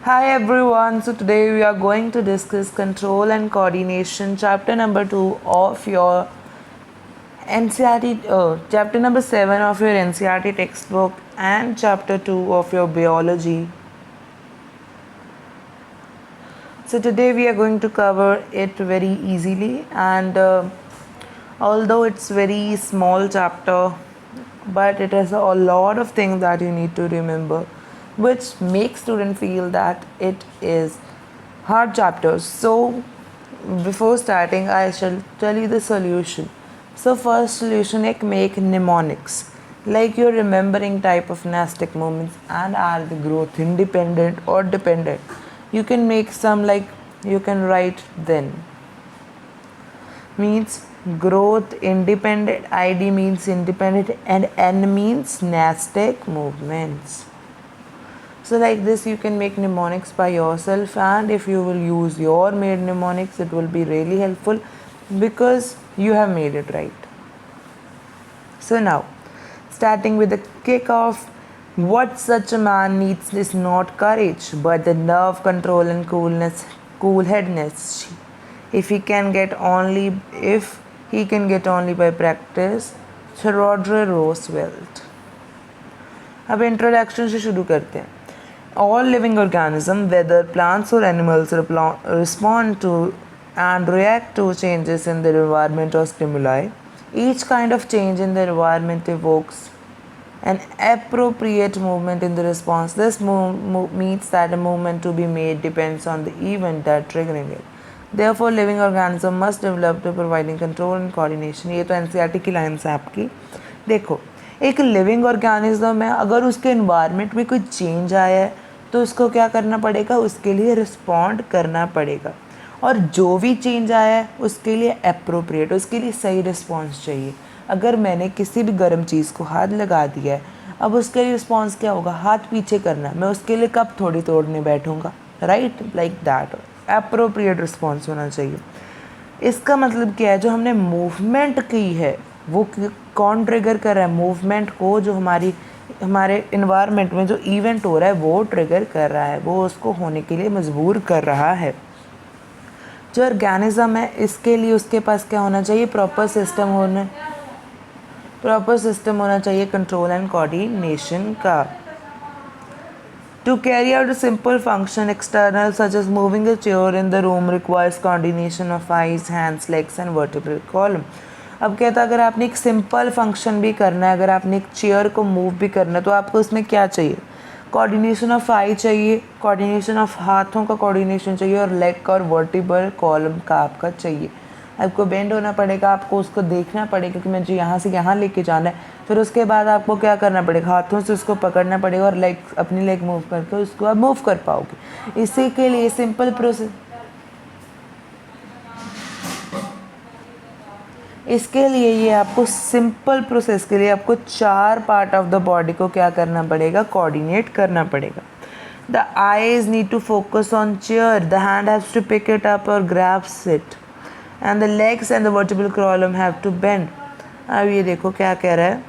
Hi everyone, so today we are going to discuss control and coordination, chapter number 2 of your chapter number 7 of your NCERT textbook and chapter 2 of your biology. So today we are going to cover it very easily, and although it's very small chapter, but it has a lot of things that you need to remember, which makes student feel that it is hard chapters. So before starting, I shall tell you the solution. So first solution, make mnemonics, like you're remembering type of nastic movements and are the growth independent or dependent. You can make some, like you can write then means growth independent, id means independent, and n means nastic movements. So like this you can make mnemonics by yourself, and if you will use your made mnemonics it will be really helpful because you have made it right. So now starting with the kickoff, what such a man needs is not courage but the nerve control and cool-headedness. If he can get only by practice. Theodore Roosevelt. अब introduction से शुरू करते हैं. All living organisms, whether plants or animals, respond to and react to changes in their environment or stimuli. Each kind of change in the environment evokes an appropriate movement in the response. This means that a movement to be made depends on the event that triggering it. Therefore, living organism must develop to providing control and coordination. ये तो NCERT की lines है आपकी. देखो, एक living organism है, अगर उसके इन्वायरमेंट में कोई चेंज आया है तो उसको क्या करना पड़ेगा, उसके लिए रिस्पॉन्ड करना पड़ेगा, और जो भी चेंज आया है उसके लिए एप्रोप्रिएट, उसके लिए सही रिस्पॉन्स चाहिए. अगर मैंने किसी भी गर्म चीज़ को हाथ लगा दिया है, अब उसके लिए रिस्पॉन्स क्या होगा, हाथ पीछे करना है, मैं उसके लिए कब थोड़ी तोड़ने बैठूँगा, right, like that. Appropriate response होना चाहिए. इसका मतलब क्या है, जो हमने मूवमेंट की है वो कौन ट्रिगर कर रहा है, मूवमेंट को जो हमारे इन्वायरमेंट में जो इवेंट हो रहा है वो ट्रिगर कर रहा है, वो उसको होने के लिए मजबूर कर रहा है. जो ऑर्गेनिज्म है इसके लिए उसके पास क्या होना चाहिए, प्रॉपर सिस्टम होना चाहिए कंट्रोल एंड कोऑर्डिनेशन का. To carry out a simple function external such as moving a chair in the room requires coordination of eyes, hands, legs and vertebral column. अब कहता है अगर आपने एक सिंपल फंक्शन भी करना है, अगर आपने एक चेयर को मूव भी करना है तो आपको उसमें क्या चाहिए, कोऑर्डिनेशन ऑफ आई चाहिए, कोऑर्डिनेशन ऑफ हाथों का कोऑर्डिनेशन चाहिए, और लेग और वर्टिब्रल कॉलम का आपका चाहिए. आपको बेंड होना पड़ेगा, आपको उसको देखना पड़ेगा कि मुझे यहाँ से यहाँ लेके जाना है, फिर उसके बाद आपको क्या करना पड़ेगा, हाथों से उसको पकड़ना पड़ेगा और अपनी लेग मूव करके उसको आप मूव कर पाओगे. इसी के लिए सिंपल प्रोसेस, इसके लिए ये आपको सिंपल प्रोसेस के लिए आपको 4 पार्ट ऑफ द बॉडी को क्या करना पड़ेगा, कोऑर्डिनेट करना पड़ेगा. The eyes need to focus on chair, the hand has to pick it up और grabs it, and the legs and the vertebral column have to bend. अब ये देखो क्या कह रहा है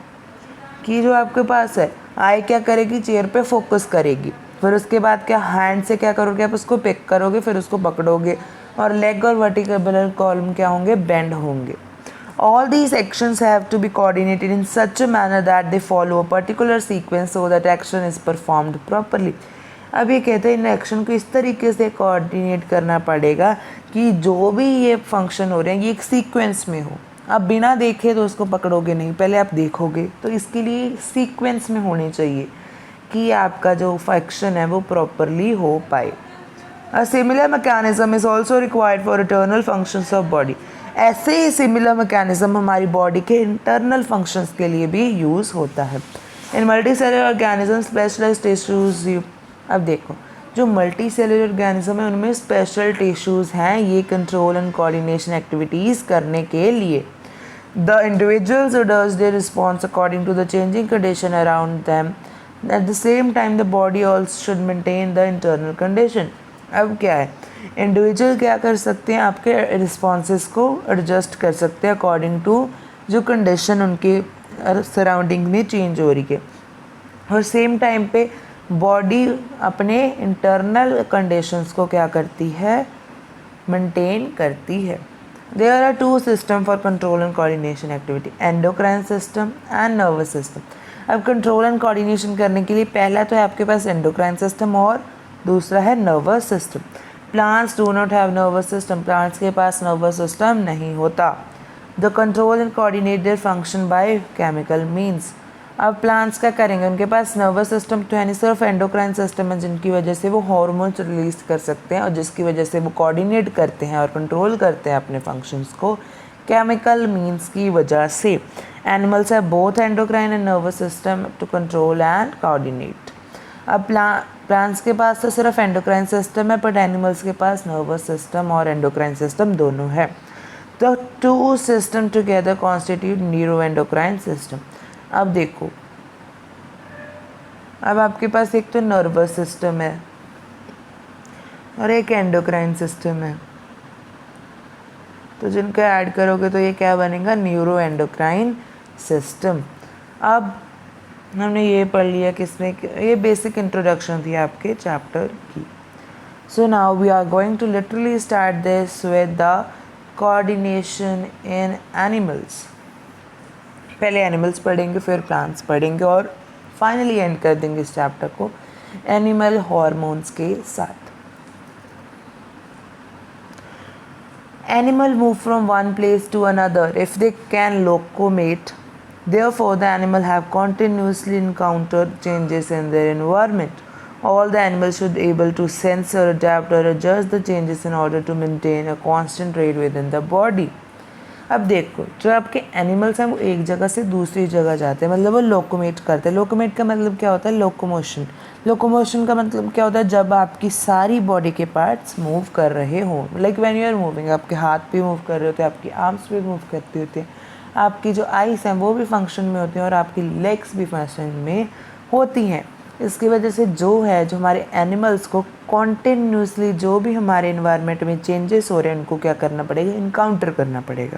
कि जो आपके पास है, आई क्या करेगी, चेयर पे फोकस करेगी, फिर उसके बाद क्या, हैंड से क्या करोगे, आप उसको पिक करोगे, फिर उसको पकड़ोगे, और लेग और वर्टिब्रल कॉलम क्या होंगे, बेंड होंगे. All these actions have to be coordinated in such a manner that they follow a particular sequence so that action is performed properly. अब ये कहते हैं इन एक्शन को इस तरीके से कोऑर्डिनेट करना पड़ेगा कि जो भी ये फंक्शन हो रहे हैं ये एक सीक्वेंस में हो. आप बिना देखे तो उसको पकड़ोगे नहीं, पहले आप देखोगे, तो इसके लिए सीक्वेंस में होनी चाहिए कि आपका जो फंक्शन है वो प्रॉपरली हो पाए. A similar mechanism is also required for internal functions of body. ऐसे ही सिमिलर मैकेनिज्म हमारी बॉडी के इंटरनल फंक्शंस के लिए भी यूज़ होता है. In multicellular organism specialised tissues. अब देखो जो मल्टी सेलुलर ऑर्गेनिज्म है उनमें स्पेशल टिश्यूज़ हैं ये कंट्रोल एंड कोऑर्डिनेशन एक्टिविटीज़ करने के लिए. The individuals does their response according to the changing condition around them. At the same time the body also should maintain the internal condition. अब क्या है, इंडिविजुअल क्या कर सकते हैं, आपके रिस्पॉन्सेस को एडजस्ट कर सकते हैं अकॉर्डिंग टू जो कंडीशन उनके सराउंडिंग में चेंज हो रही है, और सेम टाइम पे बॉडी अपने इंटरनल कंडीशंस को क्या करती है, मेंटेन करती है। There are two system for control and coordination activity, endocrine system and nervous system. अब कंट्रोल एंड कोऑर्डिनेशन करने के लिए पहला तो है आपके पास एंडोक्राइन सिस्टम और दूसरा है nervous system. Plants do not have nervous system, plants के पास नर्वस सिस्टम नहीं होता। The control and coordinate their function by chemical means. अब प्लांट्स क्या करेंगे, उनके पास नर्वस सिस्टम तो है नहीं, सिर्फ एंडोक्राइन सिस्टम है जिनकी वजह से वो हार्मोन्स रिलीज कर सकते हैं और जिसकी वजह से वो कोऑर्डिनेट करते हैं और कंट्रोल करते हैं अपने फंक्शंस को केमिकल मीन्स की वजह से। Animals have both endocrine and nervous system to control and coordinate. अब प्लांट्स के पास तो सिर्फ एंडोक्राइन सिस्टम है, बट एनिमल्स के पास नर्वस सिस्टम और एंडोक्राइन सिस्टम दोनों है। The two system together constitute neuroendocrine system. अब देखो, अब आपके पास एक तो नर्वस सिस्टम है और एक एंडोक्राइन सिस्टम है, तो जिनको ऐड करोगे तो ये क्या बनेगा, न्यूरो एंडोक्राइन सिस्टम। अब हमने ये पढ़ लिया किसने, ये बेसिक इंट्रोडक्शन थी आपके चैप्टर की। So now we are going to literally start this with the coordination in animals. पहले एनिमल्स पढ़ेंगे, फिर प्लांट्स पढ़ेंगे और फाइनली एंड कर देंगे इस चैप्टर को एनिमल हॉर्मोन्स के साथ। Animal move from one place to another if they can locomate. Therefore, the animal have continuously encountered changes in their environment. All the animals should be able to sense or adapt or adjust the changes in order to maintain a constant rate within the body. अब देखो, जो आपके animals हैं वो एक जगह से दूसरी जगह जाते हैं, मतलब वो लोकोमेट करते हैं। लोकोमेट का मतलब क्या होता है, लोकोमोशन। लोकोमोशन का मतलब क्या होता है, जब आपकी सारी बॉडी के पार्ट्स मूव कर रहे हों, like when you are moving, आपके हाथ भी मूव कर रहे होते हैं, आपकी आर्म्स भी मूव करती होती हैं, आपकी जो आइज़ हैं वो भी फंक्शन में होती हैं और आपकी लेग्स भी फंक्शन में होती हैं। इसकी वजह से जो है, जो हमारे एनिमल्स को कॉन्टिन्यूसली जो भी हमारे इन्वायरमेंट में चेंजेस हो रहे हैं उनको क्या करना पड़ेगा, इनकाउंटर करना पड़ेगा।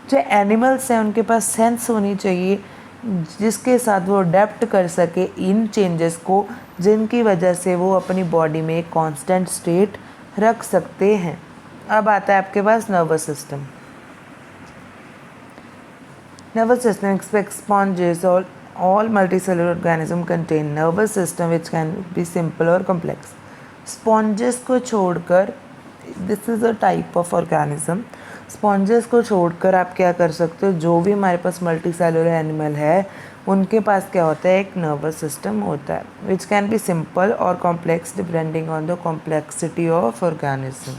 जो एनिमल्स हैं उनके पास सेंस होनी चाहिए जिसके साथ वो अडेप्ट कर सके इन चेंजेस को, जिनकी वजह से वो अपनी बॉडी में एक कांस्टेंट स्टेट रख सकते हैं। अब आता है आपके पास nervous system. Nervous system sponges और all multicellular organisms contain nervous system which can be simple or complex. Sponges को छोड़कर, this is a type of organism, sponges को छोड़कर आप क्या कर सकते हो, जो भी हमारे पास मल्टी सेलुलर एनिमल है उनके पास क्या होता है, एक नर्वस सिस्टम होता है विच कैन बी सिंपल और complex depending on the complexity of organism.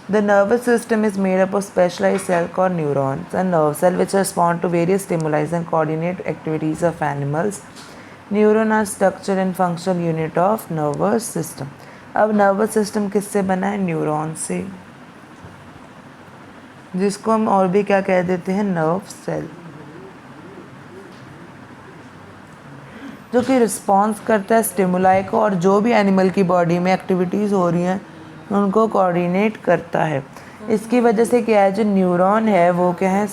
The nervous system is made up of specialized cells called neurons and nerve cells which respond to various stimuli and coordinate activities of animals. Neuron are structure and functional unit of nervous system. अब nervous system किससे बना है, neuron से, जिसको हम और भी क्या कह देते हैं, नर्व सेल, जो कि रिस्पॉन्स करता है स्टिमुलाई को और जो भी एनिमल की बॉडी में एक्टिविटीज़ हो रही हैं उनको कोऑर्डिनेट करता है। इसकी वजह से क्या है, जो न्यूरॉन है वो क्या है,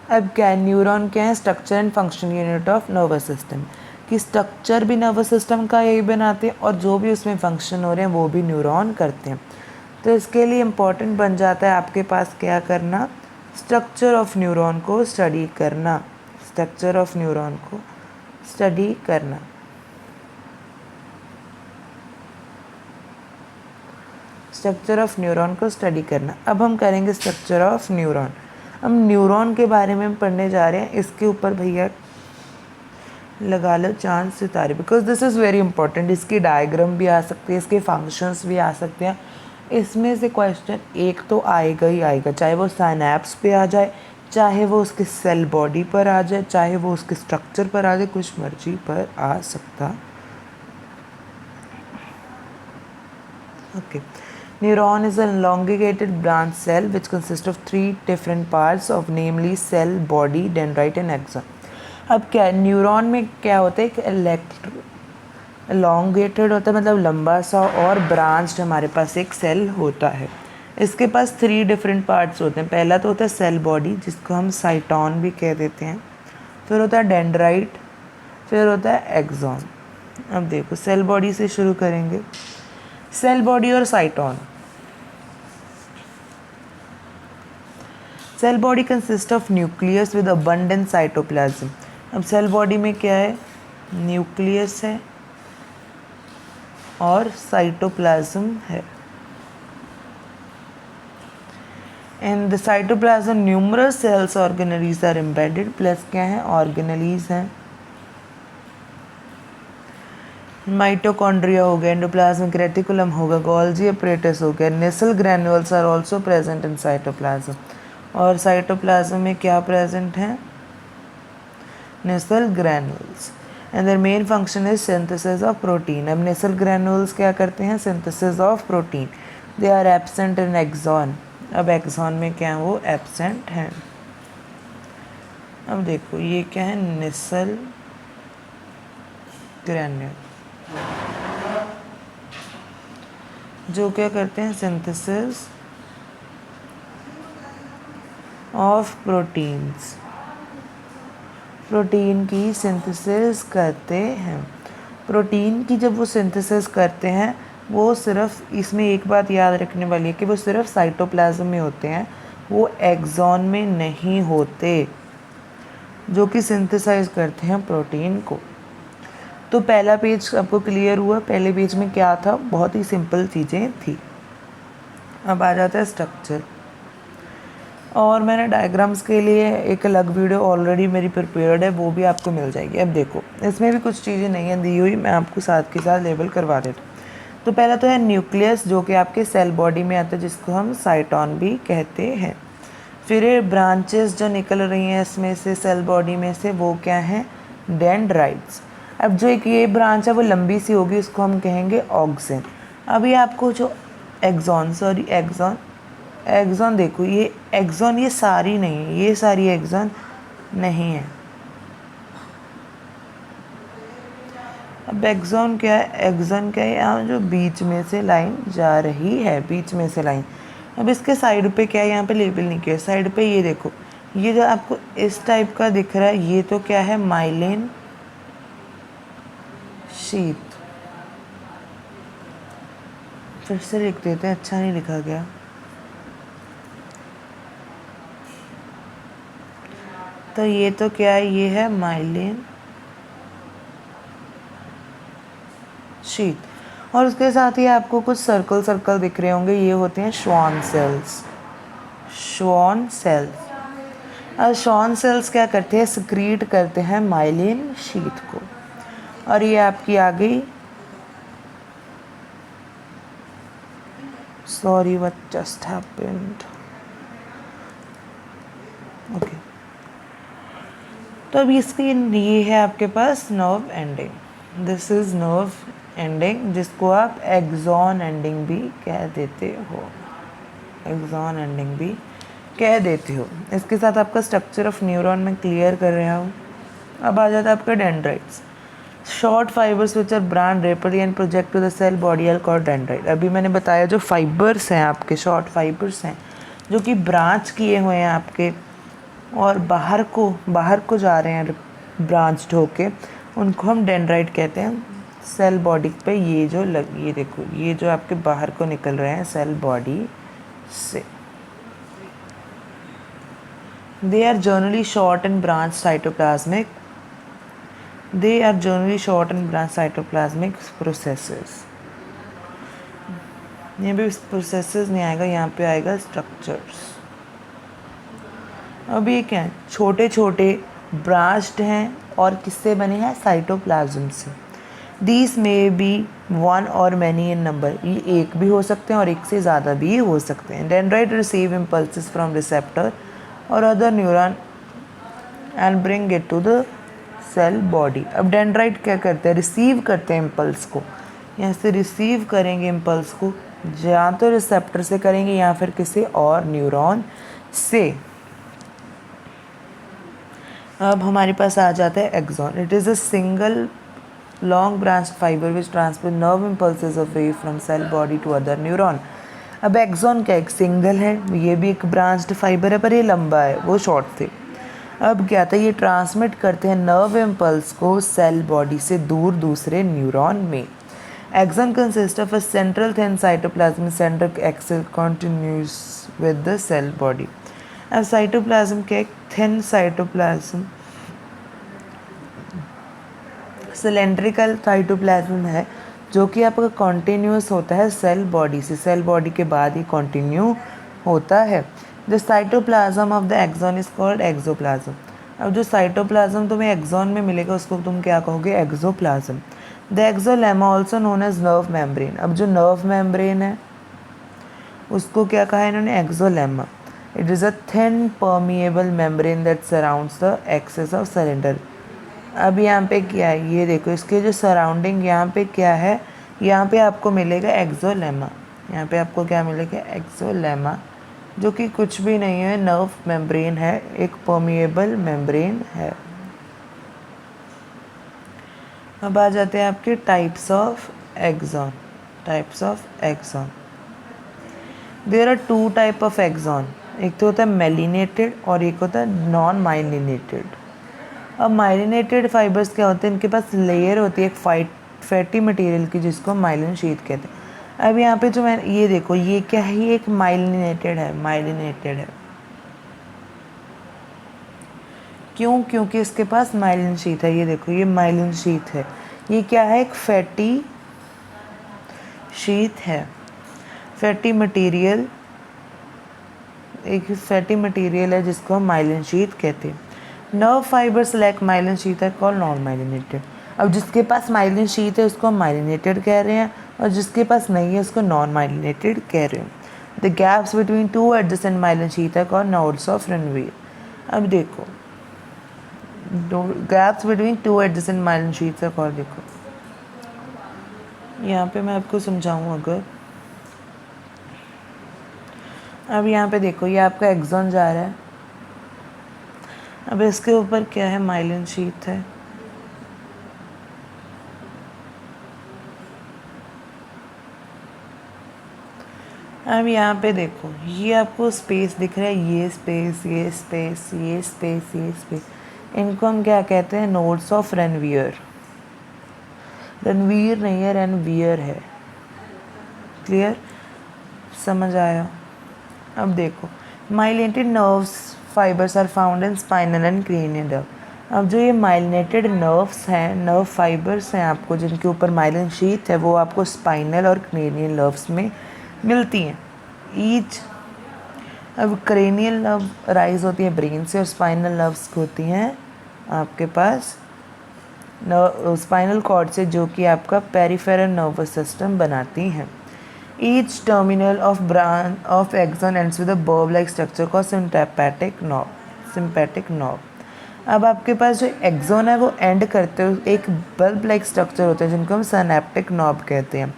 अब क्या है, न्यूरॉन क्या है, structure and function unit of nervous system, कि स्ट्रक्चर भी नर्वस सिस्टम का यही बनाते हैं और जो भी उसमें फंक्शन हो रहे हैं वो भी न्यूरॉन करते हैं। तो इसके लिए इम्पॉर्टेंट बन जाता है आपके पास क्या करना, स्ट्रक्चर ऑफ न्यूरॉन को स्टडी करना, स्ट्रक्चर ऑफ न्यूरॉन को स्टडी करना। स्ट्रक्चर ऑफ न्यूरॉन को स्टडी करना। अब हम करेंगे स्ट्रक्चर ऑफ न्यूरॉन। हम न्यूरॉन के बारे में पढ़ने जा रहे हैं, इसके ऊपर भैया लगा लो चांद सितारे, because this is very important. इसकी डायग्राम भी आ सकती है, इसके फंक्शंस भी आ सकते हैं। इसमें से क्वेश्चन एक तो आएगा ही आएगा, चाहे वो साइनैप्स पे आ जाए, चाहे वो उसके सेल बॉडी पर आ जाए, चाहे वो उसके स्ट्रक्चर पर आ जाए, कुछ मर्जी पर आ सकता। Okay, neuron is an elongated branch cell which consists of 3 different parts of namely cell, body, dendrite and axon. अब क्या है, न्यूरॉन में क्या होता है कि elongated होता है, मतलब लंबा सा, और ब्रांच्ड हमारे पास एक सेल होता है। इसके पास 3 डिफरेंट पार्ट्स होते हैं। पहला तो होता है सेल बॉडी, जिसको हम साइटोन भी कह देते हैं। फिर होता है डेंड्राइट, फिर होता है एक्सॉन। अब देखो सेल बॉडी से शुरू करेंगे। सेल बॉडी और cyton. Cell body consist of nucleus with abundant cytoplasm. अब सेल बॉडी में क्या है, न्यूक्लियस है और साइटोप्लाज्म है। In the cytoplasm numerous cells organelles are embedded, plus क्या है, ऑर्गेनेलीज हैं। माइटोकॉन्ड्रिया हो गया, एंडोप्लाज्मिक रेटिकुलम होगा, गोल्जी अपरेटस हो गया, Nissl granules are also present in cytoplasm. और साइटोप्लाज्म में क्या प्रेजेंट है, Nissl granules. And their main function is synthesis of protein. अब नेसल ग्रैन्युल्स क्या करते हैं, synthesis of protein. They are absent in axon. अब एक्सॉन में क्या है, वो एब्सेंट है। अब देखो ये क्या है, नेसल ग्रैन्युल, जो क्या करते हैं, सिंथेसिस ऑफ प्रोटीन्स, प्रोटीन की सिंथेसिस करते हैं। प्रोटीन की जब वो सिंथेसिस करते हैं, वो सिर्फ, इसमें एक बात याद रखने वाली है कि वो सिर्फ साइटोप्लाज्म में होते हैं, वो एक्सॉन में नहीं होते, जो कि सिंथेसाइज करते हैं प्रोटीन को। तो पहला पेज आपको क्लियर हुआ। पहले पेज में क्या था, बहुत ही सिंपल चीज़ें थी। अब आ जाता है स्ट्रक्चर। और मैंने डायग्राम्स के लिए एक अलग वीडियो ऑलरेडी मेरी प्रिपेयर्ड है, वो भी आपको मिल जाएगी। अब देखो इसमें भी कुछ चीज़ें नहीं हैं दी हुई, मैं आपको साथ के साथ लेबल करवा देता हूँ। तो पहला तो है न्यूक्लियस, जो कि आपके सेल बॉडी में आता है, जिसको हम साइटोन भी कहते हैं। फिर ये ब्रांचेस जो निकल रही हैं इसमें से, सेल बॉडी में से, वो क्या हैं, डेंड्राइट्स। अब जो एक ये ब्रांच है वो लंबी सी होगी, उसको हम कहेंगे ऑक्सिन। अभी आपको जो एक्सॉन देखो, ये एक्सॉन, ये सारी नहीं है, ये सारी एक्सॉन नहीं है। अब एक्सॉन क्या है, एक्सॉन क्या है, यहाँ जो बीच में से लाइन जा रही है, बीच में से लाइन। अब इसके साइड पे क्या है, यहाँ पे लेबल नहीं किया, साइड पे ये देखो, ये जो आपको इस टाइप का दिख रहा है, ये तो क्या है, माइलिन शीट। फिर से लिख देते हैं, अच्छा नहीं लिखा गया। तो ये तो क्या है, ये है माइलिन शीट। और उसके साथ ही आपको कुछ सर्कल सर्कल दिख रहे होंगे, ये होते हैं श्वान सेल्स। श्वान सेल्स, अब श्वान सेल्स क्या करते हैं, सिक्रीट करते हैं माइलिन शीट को। और ये आपकी आ गई, sorry what just happened, okay. तो अब इसकी ये है आपके पास nerve ending, this is nerve ending, जिसको आप एक्सॉन एंडिंग भी कह देते हो, एक्सॉन एंडिंग भी कह देते हो। इसके साथ आपका स्ट्रक्चर ऑफ न्यूरॉन में क्लियर कर रहा हूँ। अब आ जाता है आपका dendrites, short fibres which are branched repeatedly and project to the cell body are called dendrite. अभी मैंने बताया जो फाइबर्स हैं आपके, शॉर्ट फाइबर्स हैं जो कि ब्रांच किए हुए हैं आपके और बाहर को जा रहे हैं ब्रांच होके, उनको हम डेंड्राइट कहते हैं। सेल बॉडी पे ये देखो, ये जो आपके बाहर को निकल रहे हैं सेल बॉडी से, they are generally short and branched cytoplasmic processes। यहाँ पे प्रोसेसेस नहीं आएगा, यहाँ पे आएगा स्ट्रक्चर्स। अब ये क्या है, छोटे छोटे ब्रांच्ड हैं और किससे बने हैं, साइटोप्लाज्म से। दीज मे बी वन और मैनी इन नंबर, ये एक भी हो सकते हैं और एक से ज़्यादा भी हो सकते हैं। Dendrite receive impulses from receptor और other neuron and bring it to the cell body. अब डेंड्राइट क्या करते हैं, रिसीव करते हैं इम्पल्स को, यहाँ से रिसीव करेंगे इम्पल्स को, या तो रिसेप्टर से करेंगे या फिर किसी और न्यूरॉन से। अब हमारे पास आ जाता है axon. It is a single long branch fibre which transfer nerve impulses away from cell body to other neuron. अब एक्सॉन क्या एक सिंगल है, ये भी एक ब्रांच्ड फाइबर है पर ये लंबा है, वो शॉर्ट थे। अब क्या था, ये ट्रांसमिट करते हैं नर्व इम्पल्स को सेल बॉडी से दूर दूसरे न्यूरॉन में। Axon consist of a central thin cytoplasm centre axial continuous with the cell body. अब साइटोप्लाज्म के एक थिन साइटोप्लाज्म सिलेंड्रिकल साइटोप्लाज्म है जो कि आपका कॉन्टिन्यूस होता है सेल बॉडी से, सेल बॉडी के बाद ही कॉन्टिन्यू होता है। The cytoplasm of the axon is called axoplasm. अब जो साइटोप्लाज्म तुम्हें एक्सॉन में मिलेगा उसको तुम क्या कहोगे, axoplasm. The axolemma also known as nerve membrane. अब जो नर्व मेम्ब्रेन है उसको क्या कहा है इन्होंने, axolemma. It is a thin permeable membrane that surrounds the axis of cylinder. अब यहाँ पे क्या है, ये देखो इसके जो सराउंडिंग यहाँ पे क्या है, यहाँ पे आपको मिलेगा एक्सोलेमा। यहाँ पे आपको क्या मिलेगा, एक्सोलेमा, जो कि कुछ भी नहीं है, नर्व मेम्ब्रेन है, एक परमिएबल मेम्ब्रेन है। अब आ जाते हैं आपके types of axon. Types of axon, there are two type of axon. एक तो होता है मेलिनेटेड और एक होता है नॉन माइलिनेटेड। अब माइलिनेटेड फाइबर्स क्या होते हैं, इनके पास लेयर होती है एक फैटी मटेरियल की जिसको माइलिन शीट कहते हैं। अब यहाँ पे जो मैं ये देखो, ये क्या है, ये एक माइलिनेटेड है, माइलिनेटेड है। क्यों, क्योंकि इसके पास माइलिन शीट है। ये देखो ये माइलिन शीट है, ये क्या है, एक फैटी शीट है, फैटी मटेरियल, एक फैटी मटेरियल है जिसको हम माइलिन शीट कहते हैं। Nerve fibres like myelin sheath है कॉल्ड नॉन माइलिनेटेड। अब जिसके पास माइलिन शीट है उसको हम माइलिनेटेड कह रहे हैं और जिसके पास नहीं है उसको नॉन माइलिनेटेड कह रहे हैं। The gaps between two adjacent myelin sheath है कॉल्ड नोड्स ऑफ रनवीर। अब देखो gaps between two adjacent myelin sheets है कॉल्ड, देखो यहाँ पे मैं आपको समझाऊँ अगर, अब यहाँ पे देखो ये आपका एक्सॉन जा रहा है, अब इसके ऊपर क्या है, माइलिन शीट है। अब यहाँ पे देखो ये आपको स्पेस दिख रहा है, ये स्पेस, ये स्पेस, ये स्पेस, ये स्पेस, इनको हम क्या कहते हैं, नोड्स ऑफ रनवीयर। रनवीर नहीं है, रनवीयर है। क्लियर, समझ आया। अब देखो myelinated nerves fibres are found in spinal and cranial nerve. अब जो ये माइलिनेटेड नर्व्स हैं, नर्व फाइबर्स हैं आपको जिनके ऊपर माइलिन शीट है, वो आपको स्पाइनल और क्रेनियल नर्व्स में मिलती हैं। ईच, अब क्रेनियल नर्व राइज होती है ब्रेन से और स्पाइनल नर्व्स होती हैं आपके पास स्पाइनल कॉर्ड से, जो कि आपका पेरिफेरल नर्वस सिस्टम बनाती हैं। Each terminal of axon ends with a bulb-like structure called sympathetic knob. अब आपके पास जो एक्सॉन है वो एंड करते हुए एक बल्ब लाइक स्ट्रक्चर होता है जिनको हम साइनेप्टिक नॉब कहते हैं।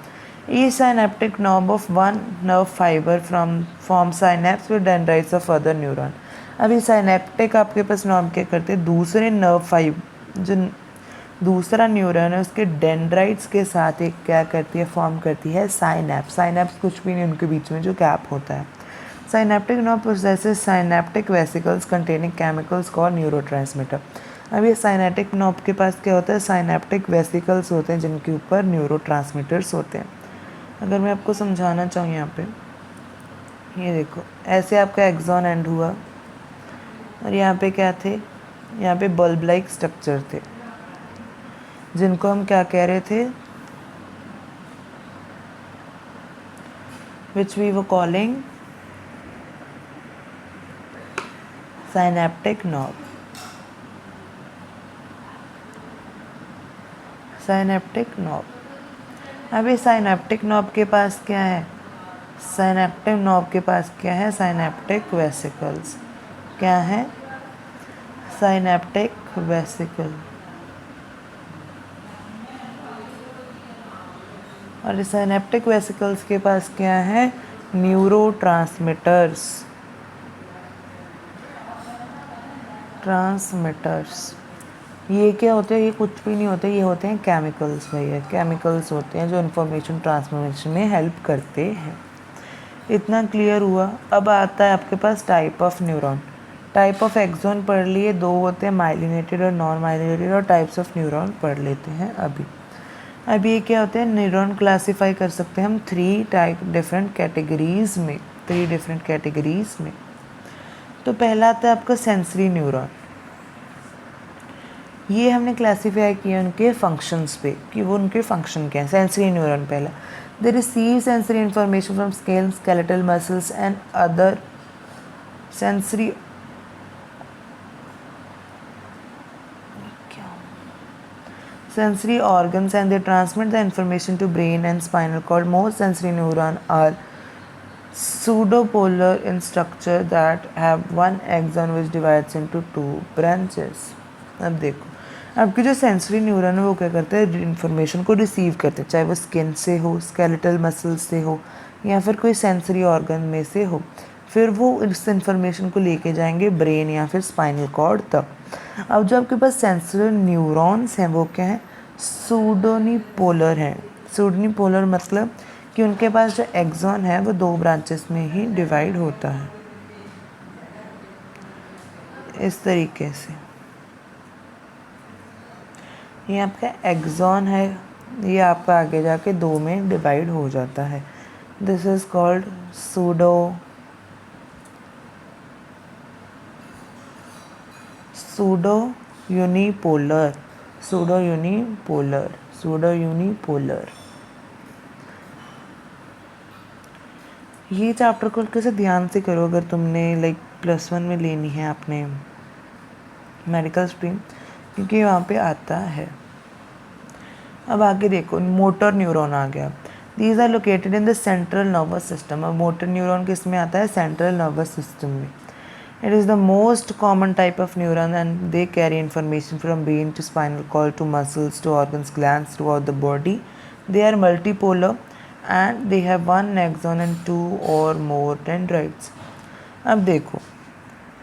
Each synaptic knob of one nerve fiber form synapse with dendrites of other neuron. अभी साइनेप्टिक आपके पास नॉब क्या करते हैं, दूसरे नर्व फाइबर जो दूसरा न्यूरॉन है उसके डेंड्राइट्स के साथ एक क्या करती है, फॉर्म करती है साइनैप्स। साइनैप्स कुछ भी नहीं, उनके बीच में जो गैप होता है। Synaptic nerve processes synaptic vesicles containing chemicals called neurotransmitter. अब ये साइनेप्टिक नर्व के पास क्या होता है, साइनेप्टिक वेसिकल्स होते हैं जिनके ऊपर न्यूरोट्रांसमीटर्स होते हैं। अगर मैं आपको समझाना चाहूँ यहाँ पे, ये देखो ऐसे आपका एक्सॉन एंड हुआ और यहाँ पे क्या थे, यहाँ पे बल्ब लाइक स्ट्रक्चर थे जिनको हम क्या कह रहे थे, which we were calling synaptic knob. Synaptic knob. अभी साइनेप्टिक नॉब के पास क्या है, साइनेप्टिक नॉब के पास क्या है, साइनेप्टिक वेसिकल्स। क्या है, साइनेप्टिक वेसिकल। और साइनेप्टिक वेसिकल्स के पास क्या है, न्यूरोट्रांसमीटर्स। ये क्या होते हैं, ये कुछ भी नहीं होते, ये होते हैं केमिकल्स भैया, केमिकल्स होते हैं जो इन्फॉर्मेशन ट्रांसमिशन में हेल्प करते हैं। इतना क्लियर हुआ। अब आता है आपके पास type of neuron. Type of axon पढ़ लिए, दो होते हैं, माइलिनेटेड और नॉन माइलिनेटेड, और टाइप्स ऑफ न्यूरॉन पढ़ लेते हैं अब ये क्या होते हैं, न्यूरॉन क्लासीफाई कर सकते हैं हम थ्री डिफरेंट कैटेगरीज में। तो पहला आता है आपका सेंसरी न्यूरॉन। ये हमने क्लासीफाई किया उनके फंक्शंस पे कि वो उनके फंक्शन क्या हैं। सेंसरी न्यूरॉन पहला, they receive sensory information from scale, skeletal muscles and other sensory organs, and they transmit the information to brain and spinal cord. Most sensory neurons are pseudopolar in structure that have one axon which divides into two branches. अब देखो, आपके जो sensory neuron है वो क्या करते हैं, information को रिसीव करते हैं, चाहे वो स्किन से हो, स्केलेटल मसल्स से हो, या फिर कोई सेंसरी ऑर्गन में से हो। फिर वो इस इन्फॉर्मेशन को लेके जाएंगे ब्रेन या फिर स्पाइनल कॉर्ड तक। अब जो आपके पास सेंसरी न्यूरॉन्स हैं वो क्या हैं, सूडोनीपोलर हैं। सूडोनीपोलर मतलब कि उनके पास जो एक्सॉन है वो दो ब्रांचेस में ही डिवाइड होता है, इस तरीके से। ये आपका एक्सॉन है, ये आपका आगे जाके दो में डिवाइड हो जाता है। This is called pseudo unipolar. ये चैप्टर को कैसे ध्यान से करो अगर तुमने +1 में लेनी है आपने मेडिकल स्ट्रीम, क्योंकि वहाँ पे आता है। अब आगे देखो, मोटर न्यूरॉन आ गया। These are located in the central nervous system. अब मोटर न्यूरॉन किस में आता है, सेंट्रल नर्वस सिस्टम में। It is the most common type of neuron, and they carry information from brain to spinal cord to muscles to organs, glands throughout the body. They are multipolar and they have one axon and two or more dendrites. अब देखो,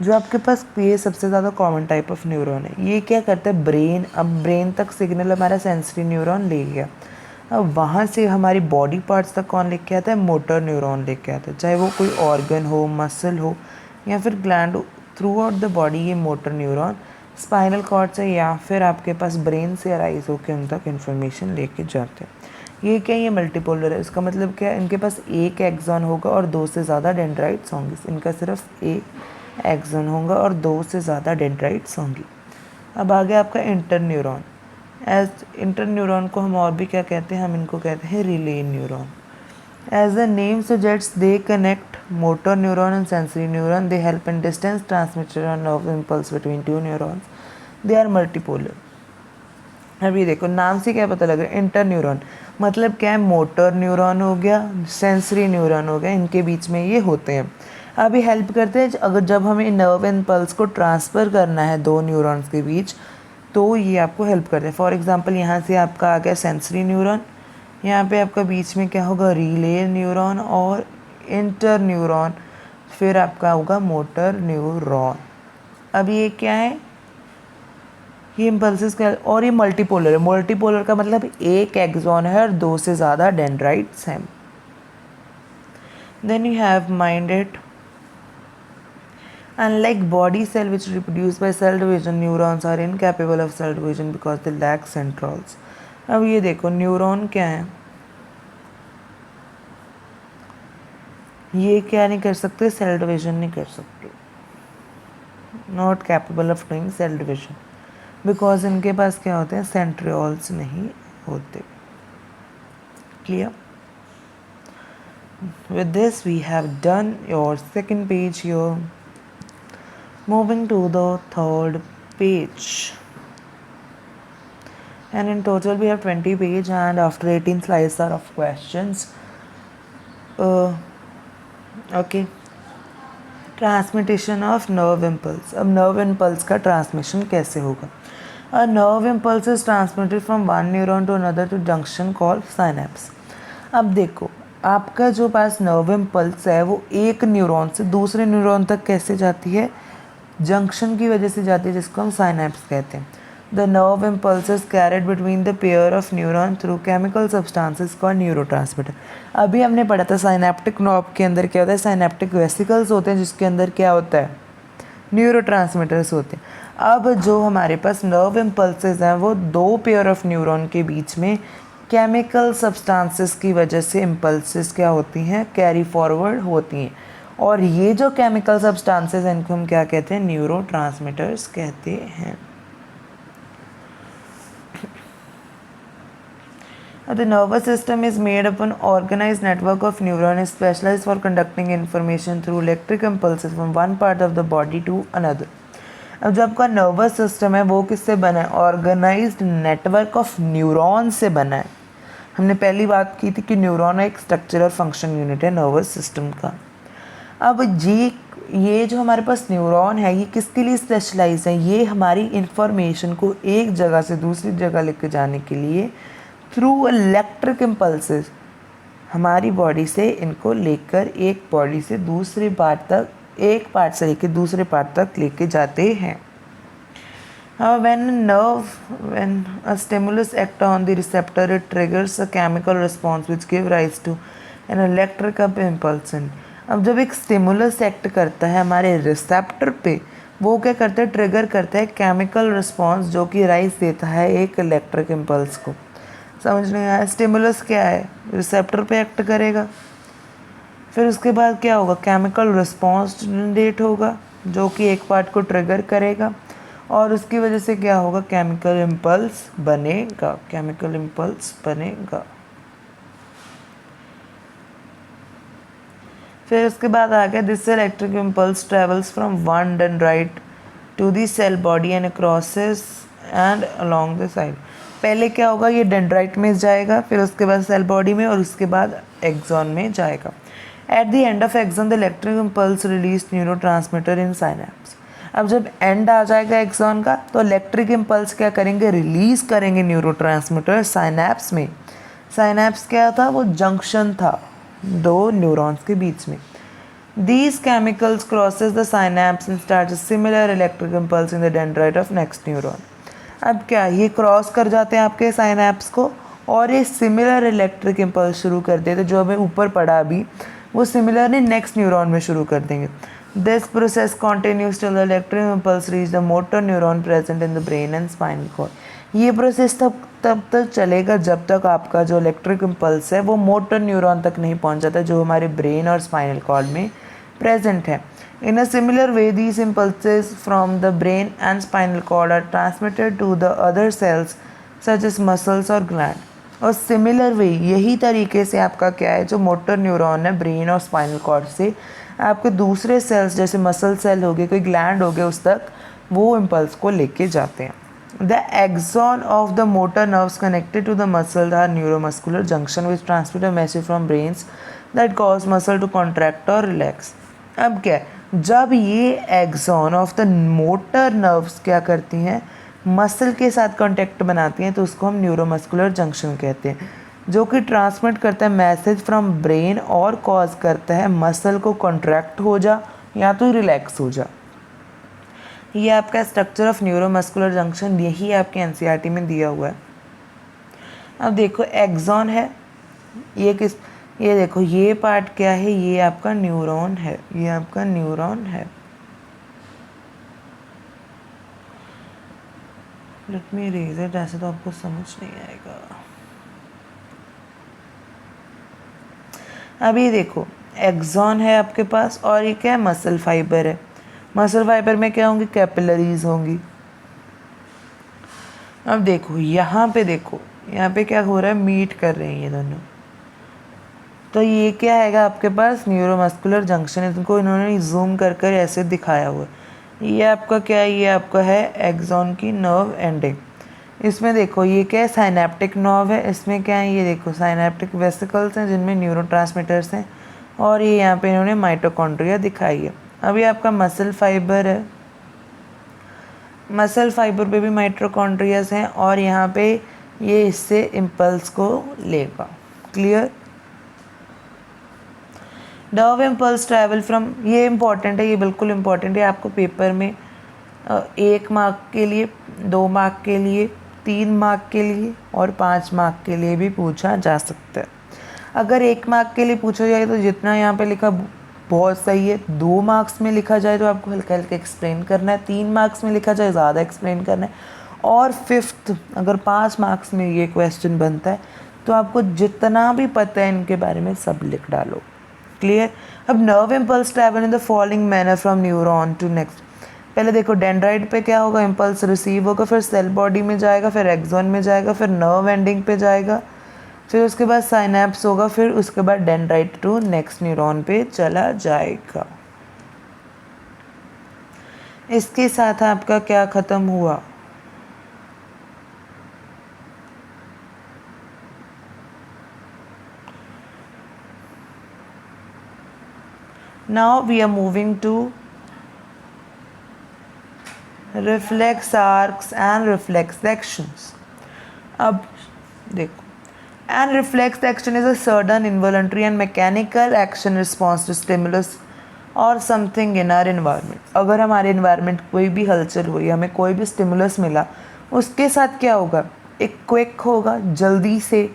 जो आपके पास ये सबसे ज़्यादा common type of neuron है, ये क्या करता है, ब्रेन, अब ब्रेन तक सिग्नल हमारा सेंसरी न्यूरॉन ले गया। अब वहाँ से हमारी बॉडी पार्ट्स तक कौन लेके आता है, मोटर न्यूरॉन लेके आता है। चाहे वो कोई ऑर्गन हो, मसल हो, या फिर gland, through out the body ये मोटर न्यूरॉन स्पाइनल कॉर्ड से या फिर आपके पास ब्रेन से अराइज होकर उन तक इन्फॉर्मेशन लेके जाते हैं। ये क्या, ये मल्टीपोलर है। इसका मतलब क्या है, इनके पास एक एक्सॉन होगा और दो से ज़्यादा डेंड्राइट्स होंगे। इनका सिर्फ एक एक्सॉन होगा और दो से ज़्यादा डेंड्राइट्स होंगी। अब आगे आपका इंटर न्यूरॉन। इंटर न्यूरॉन को हम और भी क्या कहते हैं, हम इनको कहते हैं relay neuron. As the name suggests, they connect motor neuron and sensory neuron. They help in distance transmission of nerve impulse between two neurons. They are multipolar. अब ये देखो, नाम से क्या पता लग रहा है, इंटर न्यूरॉन मतलब क्या है, मोटर न्यूरॉन हो गया, सेंसरी न्यूरॉन हो गया, इनके बीच में ये होते हैं। अभी हेल्प करते हैं अगर जब हमें नर्व इम्पल्स को ट्रांसफ़र करना है दो न्यूरॉन्स के बीच, तो ये आपको हेल्प करते हैं। फॉर एग्जांपल, यहाँ से आपका आ गया सेंसरी न्यूरॉन, यहाँ पे आपका बीच में क्या होगा, रिले न्यूरॉन और इंटर न्यूरॉन, फिर आपका होगा मोटर न्यूरॉन। अब ये क्या है, ये इम्पल्सेस का, और ये मल्टीपोलर है। मल्टीपोलर का मतलब एक एक्सॉन है और दो से ज़्यादा डेंड्राइट्स हैं। Then you have minded. Unlike body cell which reproduce by cell division, neurons are incapable of cell division because they lack centrioles. अब ये देखो, न्यूरॉन क्या है, ये क्या नहीं कर सकते, सेल डिवीजन नहीं कर सकते, not capable of doing cell division, because इनके पास क्या होते हैं, सेंट्रियोल्स नहीं होते। Clear? With this we have done your second page here. Moving to the third page, and in total we have 20 pages, and after 18 slides are of questions. Okay, transmitation of nerve impulse. अब nerve impulse का transmission कैसे होगा, a nerve impulse is transmitted from one neuron to another to junction called synapse. अब देखो, आपका जो पास nerve impulse है वो एक न्यूरॉन से दूसरे न्यूरॉन तक कैसे जाती है, जंक्शन की वजह से जाती है, जिसको हम साइनेप्स कहते हैं। The nerve impulses carried between the pair of neuron through chemical substances called neurotransmitter. अभी हमने पढ़ा था साइनेप्टिक नर्व के अंदर क्या होता है, साइनेप्टिक वेसिकल्स होते हैं जिसके अंदर क्या होता है, न्यूरोट्रांसमीटर्स होते हैं। अब जो हमारे पास नर्व इम्पल्सेस हैं वो दो पेयर ऑफ न्यूरॉन के बीच में केमिकल सब्सटेंसेस की वजह से इम्पल्सेस क्या होती हैं, कैरी फॉरवर्ड होती हैं। और ये जो केमिकल सब्सटेंसेस हैं इनको हम क्या कहते हैं, न्यूरोट्रांसमीटर्स कहते हैं। The nervous system is made up an organized network of neurons specialized for conducting information through electric impulses from one part of the body to another. अब जो आपका नर्वस सिस्टम है वो किससे बना है, ऑर्गेनाइज्ड नेटवर्क ऑफ न्यूरॉन से बना है। हमने पहली बात की थी कि न्यूरॉन एक स्ट्रक्चर और फंक्शन यूनिट है नर्वस सिस्टम का। अब ये जो हमारे पास न्यूरॉन है ये किसके लिए स्पेशलाइज है, ये हमारी इंफॉर्मेशन को एक जगह से दूसरी जगह लेके जाने के लिए थ्रू इलेक्ट्रिक इम्पल्सेस हमारी बॉडी से इनको लेकर एक बॉडी से दूसरे पार्ट तक, एक पार्ट से लेकर दूसरे पार्ट तक लेके जाते हैं। When a stimulus acts on the receptor, it triggers a chemical response which gives rise to an electrical impulse. अब जब एक स्टिमुलस एक्ट करता है हमारे रिसेप्टर पे, वो क्या करता है, ट्रिगर करता है केमिकल रिस्पॉन्स जो कि राइज देता है एक इलेक्ट्रिक इम्पल्स को। समझ नहीं आया, स्टिमुलस क्या है, रिसेप्टर पे एक्ट करेगा, फिर उसके बाद क्या होगा, केमिकल रिस्पॉन्स जनरेट होगा जो कि एक पार्ट को ट्रिगर करेगा और उसकी वजह से क्या होगा, केमिकल इम्पल्स बनेगा, केमिकल इम्पल्स बनेगा। फिर उसके बाद आ गया, this electric impulse travels from one dendrite to the cell body and crosses and along the side. पहले क्या होगा, ये डेंड्राइट में जाएगा, फिर उसके बाद सेल बॉडी में और उसके बाद एक्सॉन में जाएगा। At the end of axon the electric impulse release neurotransmitter in synapse. अब जब एंड आ जाएगा एक्सॉन का तो इलेक्ट्रिक इम्पल्स क्या करेंगे, रिलीज करेंगे न्यूरोट्रांसमीटर साइनेप्स में। साइनेप्स क्या था, वो जंक्शन था दो न्यूरॉन्स के बीच में। These chemicals crosses the synapse and starts a similar electric impulse in the dendrite of next neuron. अब क्या, ये क्रॉस कर जाते हैं आपके साइनेप्स को और ये सिमिलर इलेक्ट्रिक इम्पल्स शुरू कर देते, जो हमें ऊपर पड़ा अभी वो सिमिलरली नेक्स्ट न्यूरॉन में शुरू कर देंगे। This process continues till the electric impulse reach the motor neuron present in the brain and spinal cord. ये प्रोसेस तब तक चलेगा जब तक आपका जो इलेक्ट्रिक इम्पल्स है वो मोटर न्यूरॉन तक नहीं पहुंच जाता जो हमारे ब्रेन और स्पाइनल कॉर्ड में प्रेजेंट है। In a similar way, these impulses from the brain and spinal cord are transmitted to the other cells such as muscles or gland. और सिमिलर वे यही तरीके से आपका क्या है, जो मोटर न्यूरॉन है ब्रेन और स्पाइनल कॉर्ड से आपके दूसरे सेल्स जैसे मसल सेल हो गए, कोई ग्लैंड हो गए, उस तक वो इम्पल्स को लेके जाते हैं। The axon of the motor nerves connected to the muscle are neuromuscular junction which transmit a message from brains that cause muscle to contract or relax. अब क्या है, जब ये axon of the motor nerves क्या करती हैं, muscle के साथ कांटेक्ट बनाती हैं, तो उसको हम न्यूरोमस्कुलर जंक्शन कहते हैं, जो कि ट्रांसमिट करता है मैसेज फ्रॉम ब्रेन और कॉज करता है मसल को कॉन्ट्रैक्ट हो जा या तो रिलैक्स हो जा। ये आपका स्ट्रक्चर ऑफ न्यूरोमस्कुलर जंक्शन यही आपके एनसीईआरटी में दिया हुआ है। अब देखो एक्सॉन है, ये देखो ये पार्ट क्या है, ये आपका न्यूरॉन है, ये आपका न्यूरॉन है। लेट मी इरेज इट, ऐसे तो आपको समझ नहीं आएगा। अब ये देखो एक्सॉन है आपके पास और ये क्या है, मसल फाइबर है। मसल फाइबर में क्या होंगी, कैपिलरीज होंगी। अब देखो यहाँ पे क्या हो रहा है, मीट कर रहे हैं ये दोनों, तो ये क्या आएगा आपके पास, न्यूरोमस्कुलर जंक्शन है। इनको इन्होंने जूम कर ऐसे दिखाया हुआ है। ये आपका क्या है, ये आपका है एक्सॉन की नर्व एंडिंग। इसमें देखो ये क्या है, साइनेप्टिक नर्व है। इसमें क्या है, ये देखो साइनेप्टिक वेसिकल्स हैं जिनमें न्यूरोट्रांसमीटर्स हैं और ये यहाँ पे इन्होंने माइटोकॉन्ड्रिया दिखाई है। अब ये आपका मसल फाइबर है, मसल फाइबर पे भी माइटोकॉन्ड्रियास हैं और यहाँ पे ये इससे इम्पल्स को लेगा। Clear. Nerve impulse travel from, ये इंपॉर्टेंट है, ये बिल्कुल इंपॉर्टेंट है, आपको पेपर में 1 मार्क के लिए, 2 मार्क के लिए, 3 मार्क के लिए और 5 मार्क के लिए भी पूछा जा सकता है। अगर 1 मार्क के लिए पूछा जाए तो जितना यहाँ पे लिखा बहुत सही है। 2 मार्क्स में लिखा जाए तो आपको हल्का हल्का एक्सप्लेन करना है। 3 मार्क्स में लिखा जाए ज़्यादा एक्सप्लेन करना है। और 5th अगर 5 मार्क्स में ये क्वेश्चन बनता है तो आपको जितना भी पता है इनके बारे में सब लिख डालो। क्लियर। अब nerve impulse travel in the following manner from neuron to next. पहले देखो डेंड्राइट पे क्या होगा, इम्पल्स रिसीव होगा, फिर सेल बॉडी में जाएगा, फिर एक्सॉन में जाएगा, फिर नर्व एंडिंग पे जाएगा, फिर उसके बाद साइनैप्स होगा, फिर उसके बाद डेंड्राइट टू नेक्स्ट न्यूरॉन पे चला जाएगा। इसके साथ आपका क्या खत्म हुआ? Now we are moving to reflex arcs and reflex actions. अब देखो, and reflex action is a sudden involuntary and mechanical action response to stimulus or something in our environment. अगर हमारे environment कोई भी हलचल हुई, हमें कोई भी stimulus मिला, उसके साथ क्या होगा, एक क्विक होगा जल्दी से